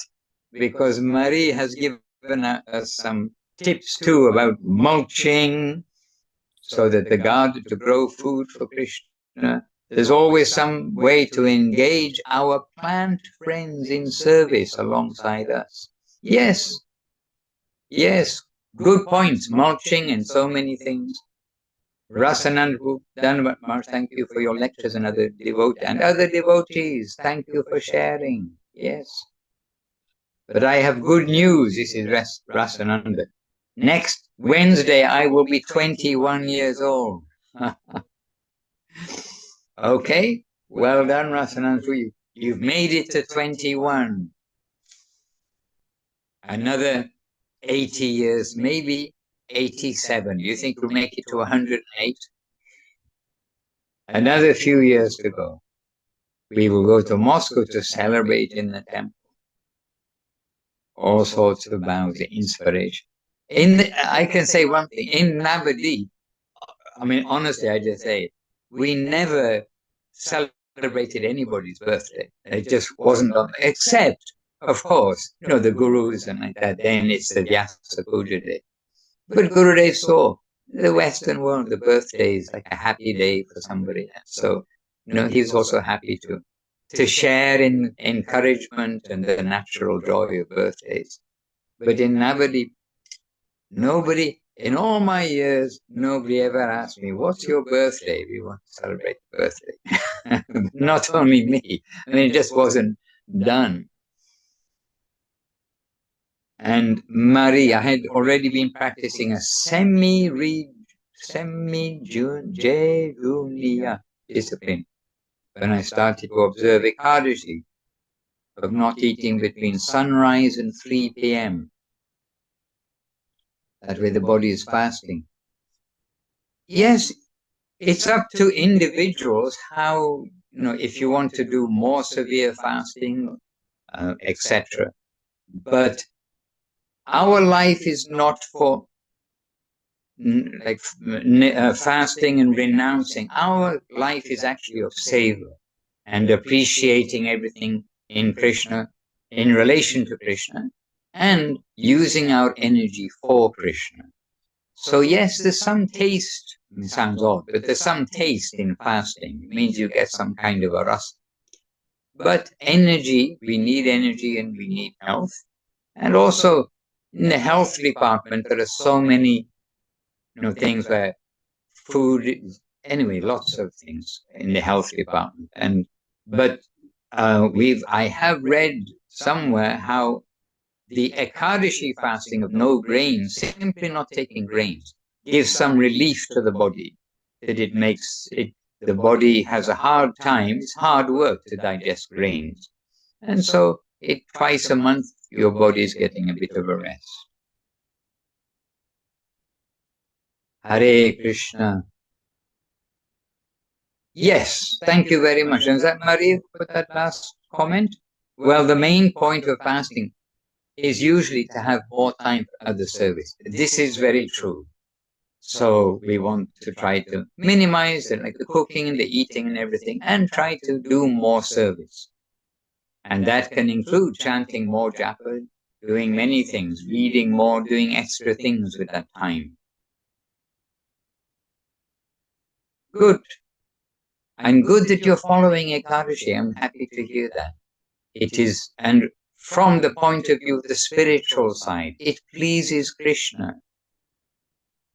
because Marie has given us some tips too about mulching, so that the garden to grow food for Krishna. There's always some way to engage our plant friends in service alongside us. Yes, yes, good points, mulching and so many things. Rasanand, thank you for your lectures, and other devotees, thank you for sharing. Yes. But I have good news, this is Rasananda. Next Wednesday, I will be 21 years old. Okay, well done, Rasananda. You've made it to 21. Another 80 years, maybe 87. You think you'll make it to 108? Another few years to go. We will go to Moscow to celebrate in the temple. All sorts of about the inspiration. I can say one thing, in Navadip, I mean, honestly, I just say, we never celebrated anybody's birthday. It just wasn't on, except, of course, the gurus and like that, then it's the Vyasa Puja day. But Gurudev saw the Western world, the birthday is like a happy day for somebody. So, he's also happy to share in encouragement and the natural joy of birthdays. But in Navadip, nobody, in all my years, nobody ever asked me, what's your birthday? We want to celebrate the birthday. Not only me. I mean, it just wasn't done. And Marie, I had already been practicing a semi-Juniya discipline when I started to observe Ekadashi, of not eating between sunrise and 3 p.m. That way the body is fasting. Yes, it's up to individuals how, if you want to do more severe fasting, etc. But our life is not for fasting and renouncing. Our life is actually of seva and appreciating everything in Krishna, in relation to Krishna, and using our energy for Krishna. So yes, there's some taste, it sounds odd, but there's some taste in fasting. It means you get some kind of a rasa. But energy, we need energy and we need health. And also in the health department, there are so many things where food anyway, lots of things in the health department. But I have read somewhere how the Ekadashi fasting of no grains, simply not taking grains, gives some relief to the body, that it makes it, the body has a hard time, it's hard work to digest grains. And so twice a month, your body is getting a bit of a rest. Hare Krishna. Yes, thank you very much. And is that Maria put that last comment? Well, the main point of fasting is usually to have more time for other service. This is very true. So we want to try to minimize it, like the cooking and the eating and everything, and try to do more service. And that can include chanting more japa, doing many things, reading more, doing extra things with that time. Good. And good that you're following Ekadashi. I'm happy to hear that. It is, and from the point of view of the spiritual side, it pleases Krishna.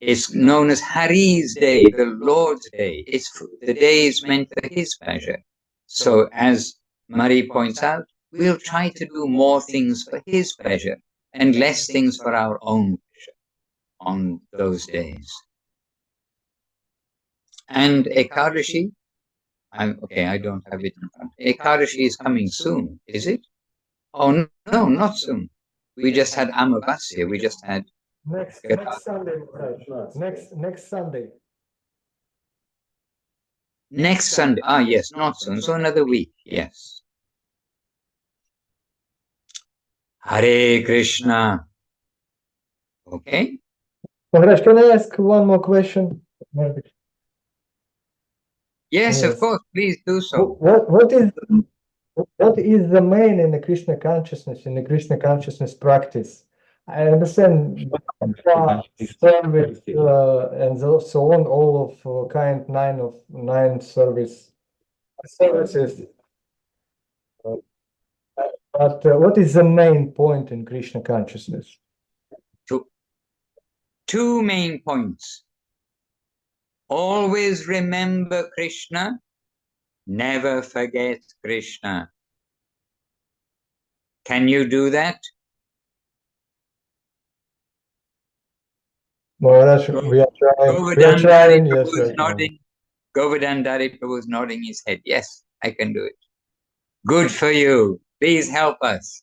It's known as Hari's day, the Lord's day. The day is meant for his pleasure. So as Marie points out, we'll try to do more things for his pleasure and less things for our own pleasure on those days. And Ekadashi, I don't have it in front. Ekadashi is coming soon, is it? Oh, no, not soon. We just had Amavasya. We just had next Sunday. Next Sunday. Next Sunday. Ah, yes, not soon. So another week. Yes. Hare Krishna. Okay. Maharaj, can I ask one more question? Yes, of course. Please do so. What is the main in the Krishna consciousness, in the Krishna consciousness practice? I understand service and so on, all of kind nine services. But what is the main point in Krishna consciousness? Two main points. Always remember Krishna. Never forget Krishna. Can you do that? Maharaj, we are trying. Yes, right nodding. Govardhan Dari Prabhu is nodding his head. Yes, I can do it. Good for you. Please help us.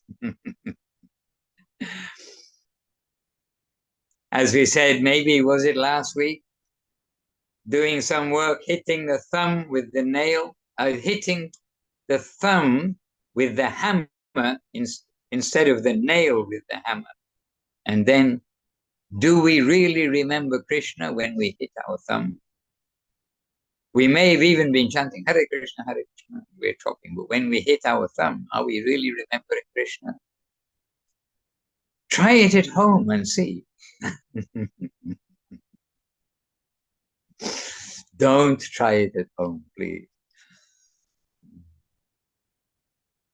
As we said, maybe was it last week? Doing some work, hitting the thumb with the nail, hitting the thumb with the hammer instead of the nail with the hammer. And then, do we really remember Krishna when we hit our thumb? We may have even been chanting Hare Krishna, Hare Krishna, we're talking, but when we hit our thumb, are we really remembering Krishna? Try it at home and see. Don't try it at home, please.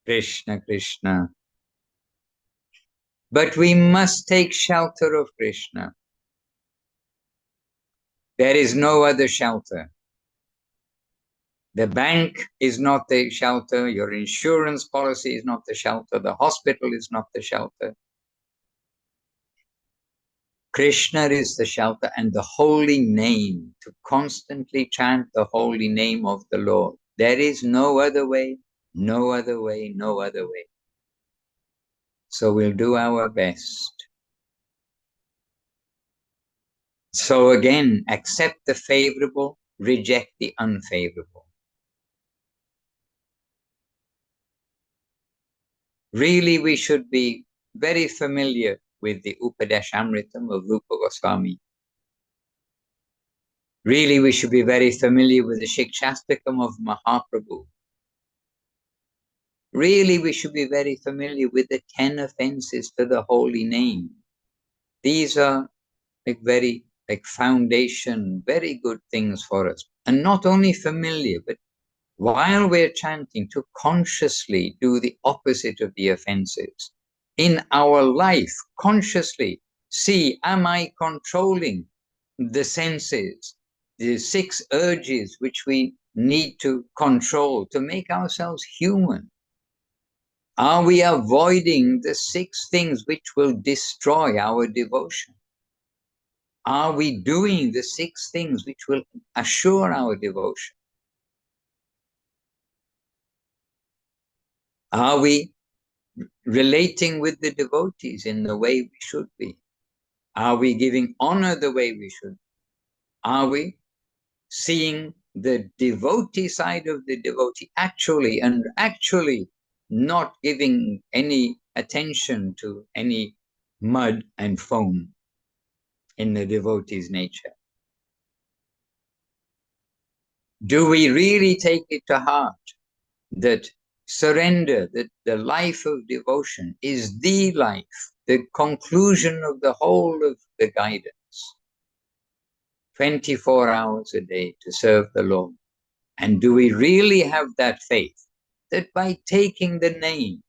Krishna, Krishna. But we must take shelter of Krishna. There is no other shelter. The bank is not the shelter. Your insurance policy is not the shelter. The hospital is not the shelter. Krishna is the shelter, and the holy name, to constantly chant the holy name of the Lord. There is no other way, no other way, no other way. So we'll do our best. So again, accept the favorable, reject the unfavorable. Really, we should be very familiar with the Upadeshamritam of Rupa Goswami. Really, we should be very familiar with the Shikshastakam of Mahaprabhu. Really, we should be very familiar with the 10 offenses to the holy name. These are very foundation, very good things for us. And not only familiar, but while we're chanting, to consciously do the opposite of the offenses. In our life, consciously see, am I controlling the senses? the 6 urges which we need to control to make ourselves human? Are we avoiding the 6 things which will destroy our devotion? Are we doing the 6 things which will assure our devotion? Are we relating with the devotees in the way we should be? Are we giving honor the way we should? Are we seeing the devotee side of the devotee actually not giving any attention to any mud and foam in the devotee's nature? Do we really take it to heart that surrender, that the life of devotion is the life, the conclusion of the whole of the guidance? 24 hours a day to serve the Lord. And do we really have that faith that by taking the name,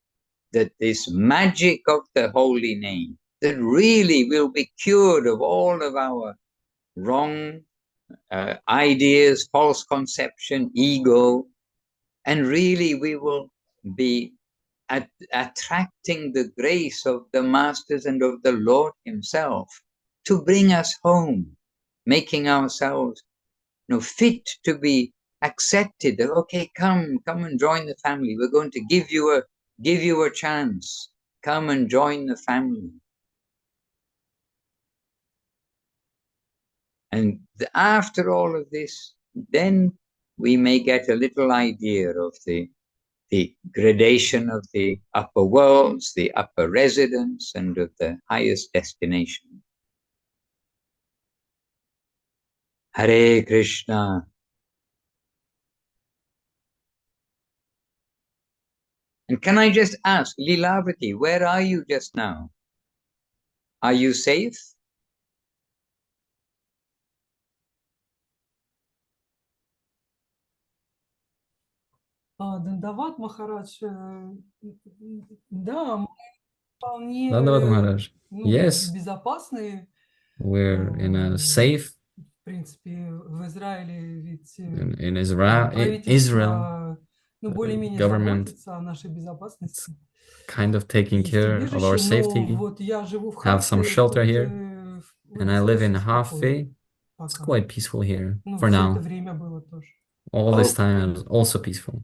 that this magic of the holy name, that really will be cured of all of our wrong ideas, false conception, ego, and really we will be attracting the grace of the masters and of the Lord himself to bring us home, making ourselves fit to be accepted. Okay, come and join the family. We're going to give you a chance. Come and join the family. And after all of this, then we may get a little idea of the gradation of the upper worlds, the upper residence, and of the highest destination. Hare Krishna. And can I just ask, Lilavati, where are you just now? Are you safe? Dandavad Maharaj, да, мы вполне Dandavad Maharaj. Yes, безопасные. we're in a safe. В принципе, в Израиле ведь in Israel, правительство, более-менее government заботится о нашей безопасности. Kind of taking care of our safety. Вот я живу в Have some shelter here, and I live in Hafi. пока. It's quite peaceful here for Все now. это время было тоже. All this time is also peaceful.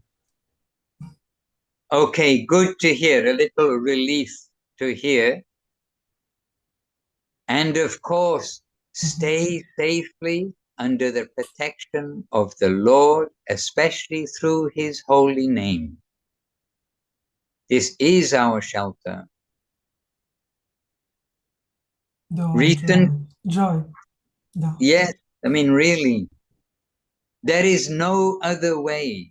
Okay, good to hear. A little relief to hear. And of course, stay safely under the protection of the Lord, especially through his holy name. This is our shelter. Joy. Yes, I mean, really, there is no other way,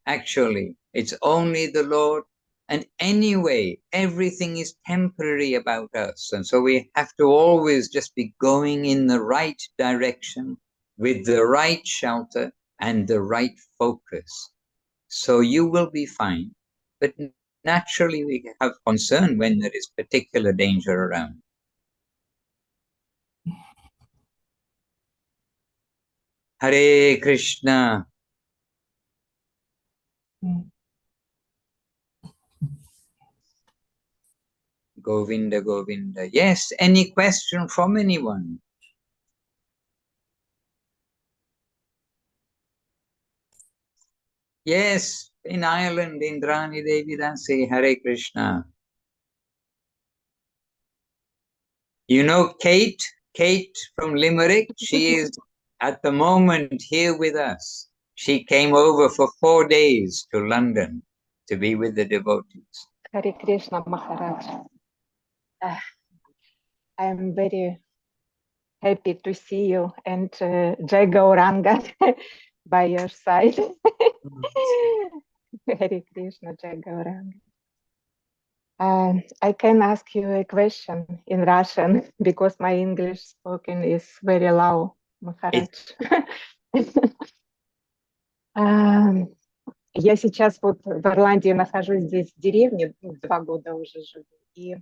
actually. It's only the Lord. And anyway, everything is temporary about us. And so we have to always just be going in the right direction with the right shelter and the right focus. So you will be fine. But naturally, we have concern when there is particular danger around. Hare Krishna. Govinda, Govinda. Yes, any question from anyone? Yes, in Ireland, Indrani Devi Dasi, Hare Krishna. You know Kate from Limerick? She is at the moment here with us. She came over for 4 days to London to be with the devotees. Hare Krishna Maharaj. I'm very happy to see you and Jaya Gauranga by your side. Hare Krishna, Jaya Gauranga. I can ask you a question in Russian because my English spoken is very low, Maharaj. Я сейчас вот в Ирландии нахожусь здесь в деревне, 2 года уже живу, и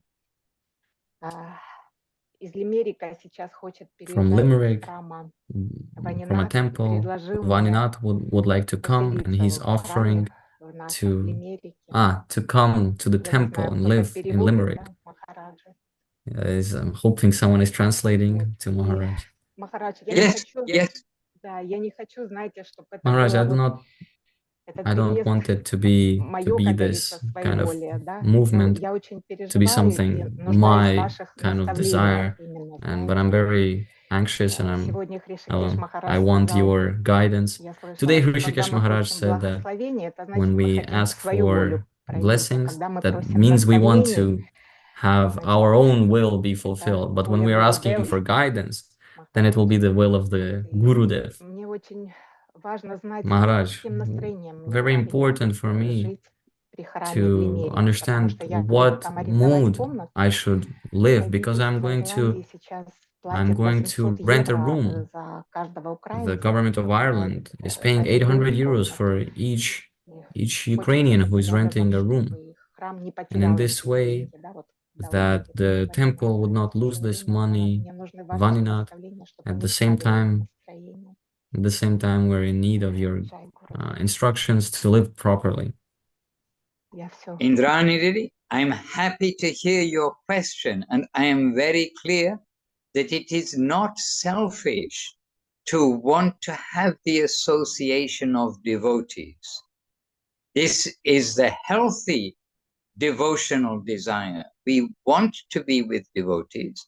from Limerick, from a temple. Vaninath would like to come, and he's offering to come to the temple and live in Limerick. I'm hoping someone is translating to Maharaj. Yes, yes. Maharaj, I don't want it to be this kind of movement, to be something my kind of desire, but I'm very anxious, and I want your guidance. Today Hrishikesh Maharaj said that when we ask for blessings, that means we want to have our own will be fulfilled. But when we are asking for guidance, then it will be the will of the Gurudev. Maharaj, very important for me to understand what mood I should live, because I'm going to rent a room. The government of Ireland is paying 800 euros for each Ukrainian who is renting a room. And in this way, that the temple would not lose this money, Vaninath, at the same time, we're in need of your instructions to live properly. Indranidhi, I'm happy to hear your question, and I am very clear that it is not selfish to want to have the association of devotees. This is the healthy devotional desire. We want to be with devotees,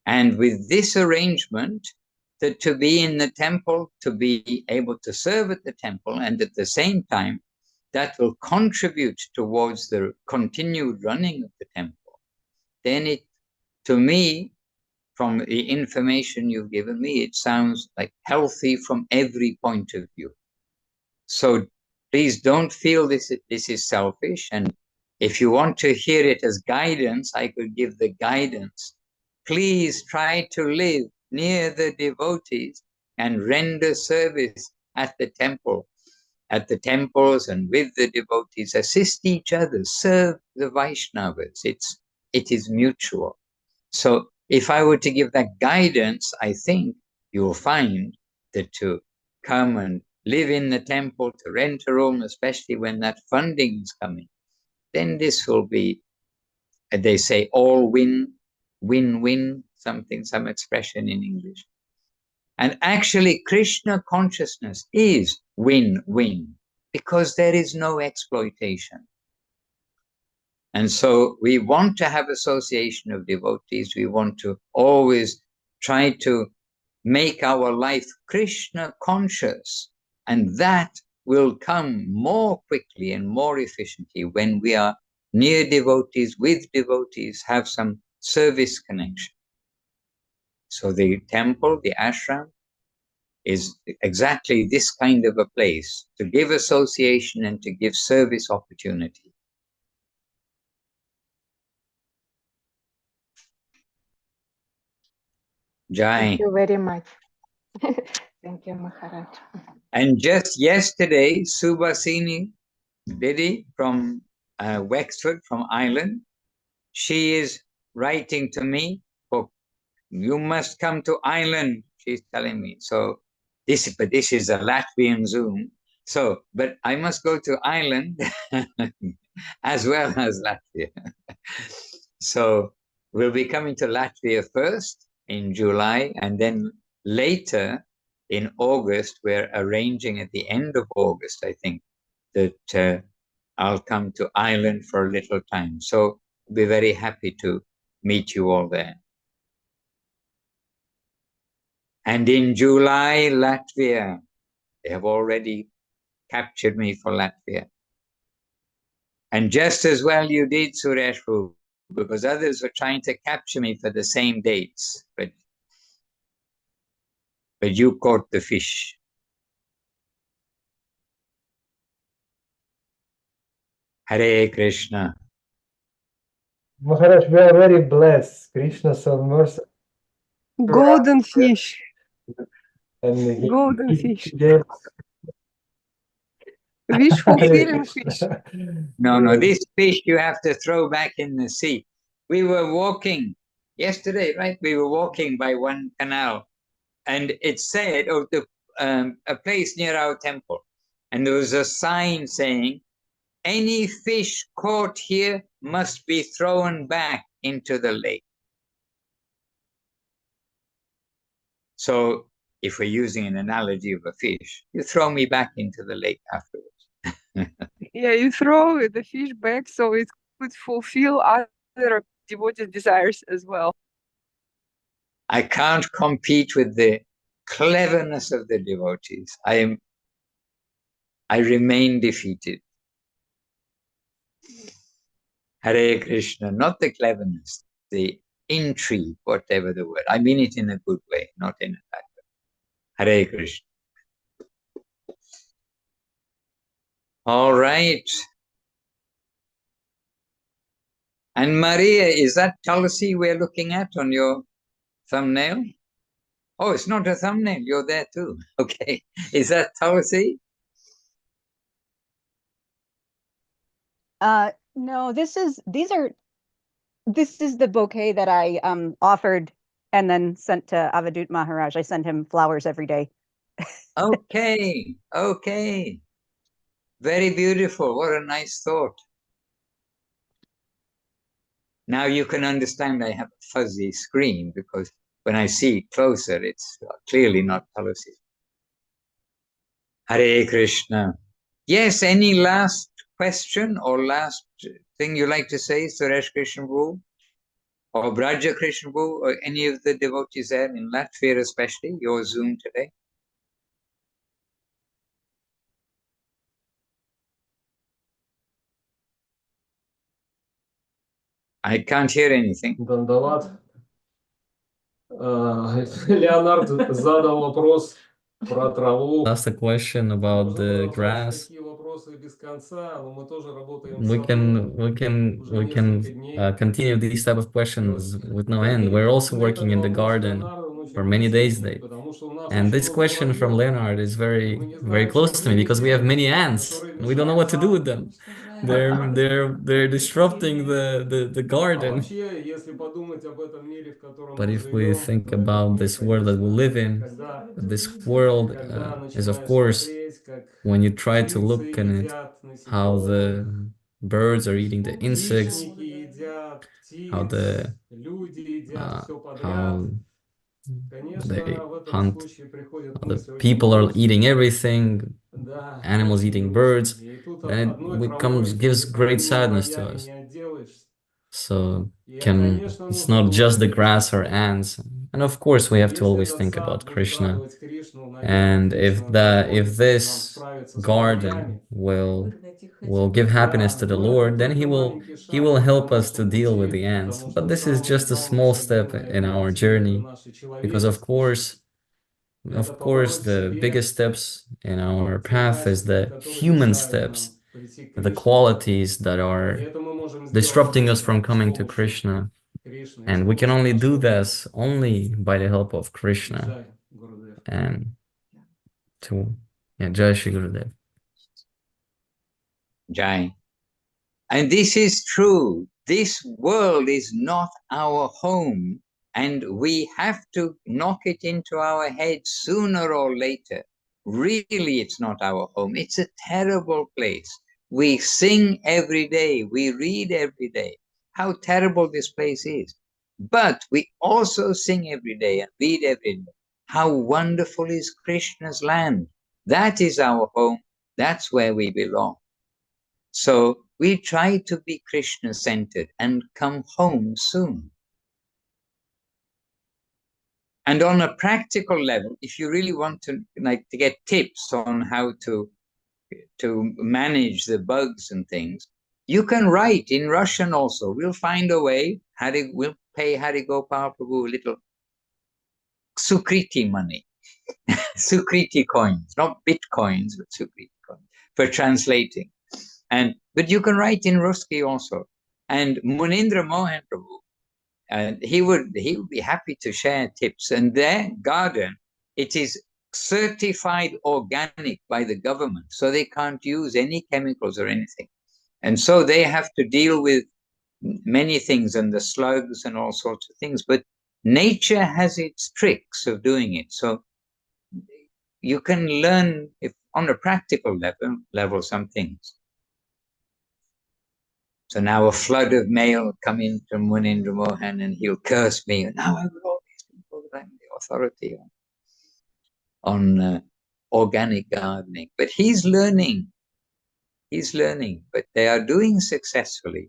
and with this arrangement, that to be in the temple, to be able to serve at the temple, and at the same time, that will contribute towards the continued running of the temple, then it, to me, from the information you've given me, it sounds like healthy from every point of view. So please don't feel this is selfish. And if you want to hear it as guidance, I could give the guidance. Please try to live near the devotees and render service at the temple, at the temples, and with the devotees. Assist each other, serve the Vaishnavas. It is mutual. So if I were to give that guidance, I think you'll find that to come and live in the temple, to rent a room, especially when that funding is coming, then this will be, they say, all win, win-win, some expression in English. And actually, Krishna consciousness is win-win, because there is no exploitation. And so we want to have association of devotees. We want to always try to make our life Krishna conscious. And that will come more quickly and more efficiently when we are near devotees, with devotees, have some service connection. So the temple, the ashram, is exactly this kind of a place to give association and to give service opportunity. Jai. Thank you very much. Thank you, Maharaj. And just yesterday, Subhasini Devi from Wexford, from Ireland, she is writing to me, oh, you must come to Ireland, she's telling me. So this is a Latvian Zoom. So, but I must go to Ireland as well as Latvia. So we'll be coming to Latvia first in July, and then later in August, we're arranging at the end of August, I think, that I'll come to Ireland for a little time. So I'll be very happy to meet you all there. And in July, Latvia, they have already captured me for Latvia. And just as well you did, Suresh, because others were trying to capture me for the same dates, but you caught the fish. Hare Krishna. Maharaj, we are very blessed. Krishna so merciful. Golden fish. And golden fish. Yes. Wish fulfilling fish. No, this fish you have to throw back in the sea. We were walking Yesterday, right? We were walking by one canal, and it said, a place near our temple, and there was a sign saying, any fish caught here must be thrown back into the lake. So if we're using an analogy of a fish, you throw me back into the lake afterwards. Yeah, you throw the fish back so it could fulfill other devotees' desires as well. I can't compete with the cleverness of the devotees. I remain defeated. Hare Krishna, not the cleverness, the intrigue, whatever the word. I mean it in a good way, not in a bad way. Hare Krishna. All right. And Maria, is that Tulsi we're looking at on your thumbnail? Oh, it's not a thumbnail. You're there too. Okay. Is that Tulsi? No, this is the bouquet that I offered and then sent to Avadut Maharaj. I send him flowers every day. Okay. Okay. Very beautiful. What a nice thought. Now you can understand I have a fuzzy screen because when I see it closer, it's clearly not Tulsi. Hare Krishna. Yes, any last question or last thing you like to say, Suresh Krishna Prabhu or Braja Krishna Prabhu or any of the devotees there in Latvia especially, your Zoom today? I can't hear anything. Дандалат. Леонард задал вопрос про траву. Asked a question about the grass. Такие вопросы без конца, но мы тоже работаем We can continue these type of questions with no end. We're also working in the garden for many days today. And this question from Leonard is very, very close to me because we have many ants and we don't know what to do with them. They're disrupting the garden. But if we think about this world that we live in, this world is, of course, when you try to look in it, how the birds are eating the insects, how they hunt, how the people are eating everything, animals eating birds, then it gives great sadness to us. So it's not just the grass or ants. And of course we have to always think about Krishna. And if this garden will give happiness to the Lord, then he will help us to deal with the ants. But this is just a small step in our journey, because of course the biggest steps in our path is the human steps, the qualities that are disrupting us from coming to Krishna. And we can only do this only by the help of Krishna. And Jai Shri Gurudev. Jai. And this is true. This world is not our home, and we have to knock it into our heads sooner or later. Really, it's not our home. It's a terrible place. We sing every day. We read every day. How terrible this place is. But we also sing every day and read every day. How wonderful is Krishna's land. That is our home. That's where we belong. So we try to be Krishna-centered and come home soon. And on a practical level, if you really want to get tips on how to manage the bugs and things, you can write in Russian also. We'll find a way. We'll pay Hari Gopal Prabhu a little Sukriti money, Sukriti coins, not bitcoins, but Sukriti coins for translating. But you can write in Ruski also. And Munindra Mohan Prabhu, he would be happy to share tips. And their garden, it is certified organic by the government, so they can't use any chemicals or anything. And so they have to deal with many things, and the slugs and all sorts of things, but nature has its tricks of doing it. So you can learn, if on a practical level some things. So now a flood of mail come in from Munindra Mohan, and he'll curse me. And now I've got all these people that I'm the authority on organic gardening. But he's learning. He's learning, but they are doing successfully.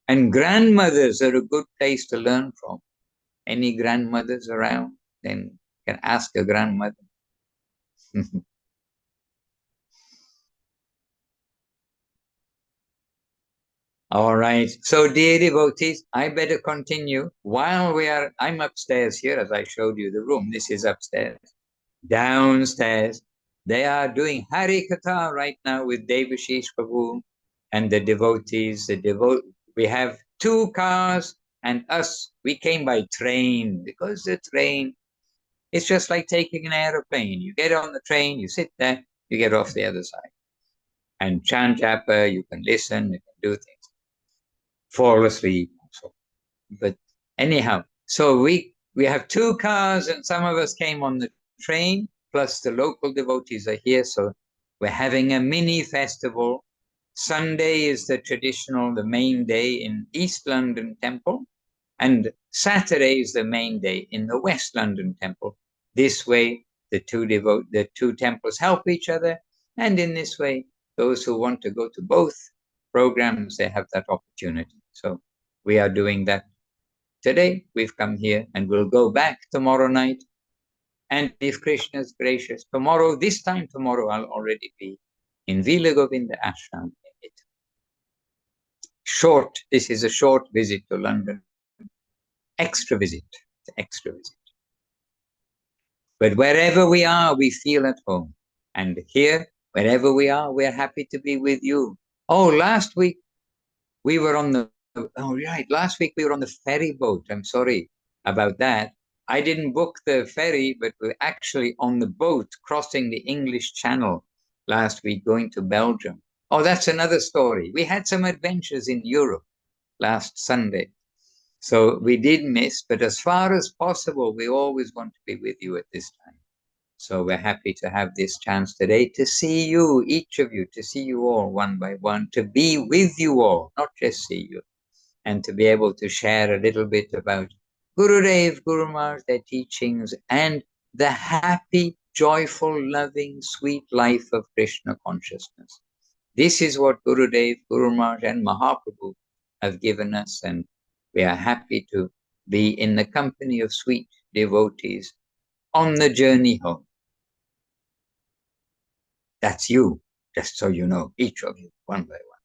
And grandmothers are a good place to learn from. Any grandmothers around, then you can ask a grandmother. All right. So, dear devotees, I better continue. While I'm upstairs here, as I showed you the room. This is upstairs. Downstairs, they are doing Hari Katha right now with Devi Prabhu and the devotees. We have 2 cars, and us, we came by train, because the train, it's just like taking an aeroplane. You get on the train, you sit there, you get off the other side. And chant japa, you can listen, you can do things. Fall asleep. But anyhow, so we have 2 cars, and some of us came on the train, plus the local devotees are here. So we're having a mini festival. Sunday is the traditional, the main day in East London Temple, and Saturday is the main day in the West London Temple. This way, the two temples help each other, and in this way, those who want to go to both programs, they have that opportunity. So we are doing that today. We've come here, and we'll go back tomorrow night. And if Krishna is gracious, this time tomorrow, I'll already be in Vila Govinda Ashram. This is a short visit to London. Extra visit. But wherever we are, we feel at home. And here, wherever we are, we're happy to be with you. Oh, last week we were on the ferry boat. I'm sorry about that. I didn't book the ferry, but we're actually on the boat crossing the English Channel last week, going to Belgium. Oh, that's another story. We had some adventures in Europe last Sunday. So we did miss, but as far as possible, we always want to be with you at this time. So we're happy to have this chance today to see you, each of you, to see you all one by one, to be with you all, not just see you, and to be able to share a little bit about Gurudev, Guru Maharaj, their teachings, and the happy, joyful, loving, sweet life of Krishna consciousness. This is what Gurudev, Guru Maharaj, and Mahaprabhu have given us, and we are happy to be in the company of sweet devotees on the journey home. That's you, just so you know, each of you, one by one.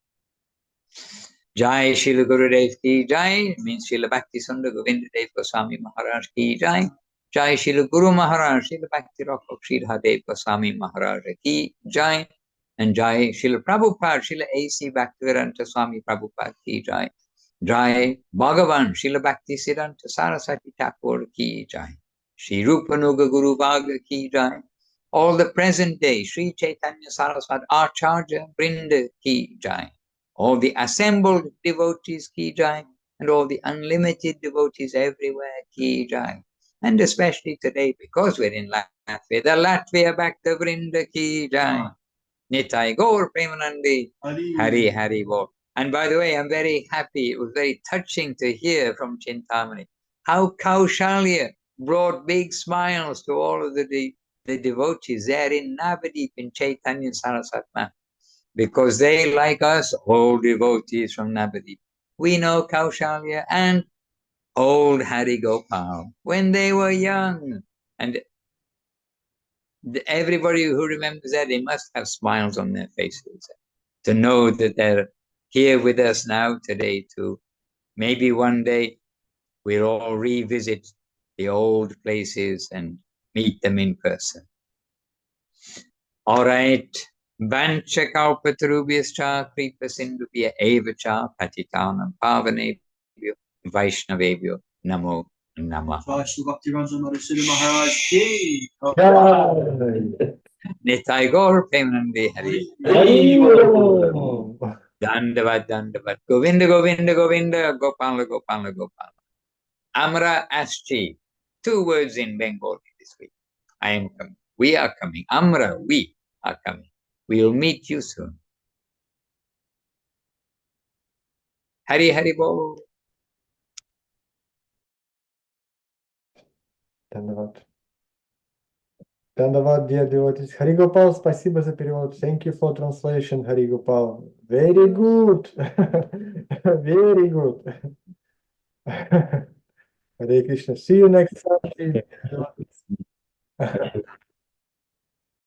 Jai Srila Gurudev ki Jai, means Srila Bhakti Sundar Govinda Dev Goswami Maharaj ki Jai. Jai Srila Guru Maharaj, Srila Bhakti Rock of Sridhar Dev Goswami Maharaj ki Jai. And Jai Srila Prabhupada, Srila A.C. Bhaktivedanta Swami Prabhupada ki Jai. Jai Bhagavan, Srila Bhakti Siddhanta Saraswati Thakur ki Jai. Shri Rupanuga Guru Bhaga ki Jai. All the present day, Sri Chaitanya Saraswati Acharya Brinda ki Jai. All the assembled devotees ki Jai, and all the unlimited devotees everywhere ki Jai. And especially today, because we're in Latvia, the Latvia Bhakta Vrinda ki Jai. Nitai Gaur Premanandi, Hari Hari Bol. And by the way, I'm very happy, it was very touching to hear from Chintamani how Kaushalya brought big smiles to all of the devotees there in Navadip in Chaitanya Saraswati, because they, like us, old devotees from Navadip. We know Kaushalya and old Hari Gopal when they were young. And everybody who remembers that, they must have smiles on their faces to know that they're here with us now today too. Maybe one day we'll all revisit the old places and meet them in person. All right. Vancha kalpatarubhyascha kripa sindhubhya evacha patitanam pavanebhyo vaishnavebhyo namo namah. Nitai Gaur Premanandi Hari. Dandavat, Dandavat. Govinda, Govinda, Govinda, Gopala, Gopala, Gopala. Amra Aschi. 2 words in Bengali this week. I am coming. We are coming. Amra, we are coming. We will meet you soon. Hari Hari Bol. Dandavat. Dandavat, dear devotees. Hari Gopal, спасибо за перевод. Thank you for translation, Hari Gopal. Very good. Very good. Hare Krishna. See you next Sunday.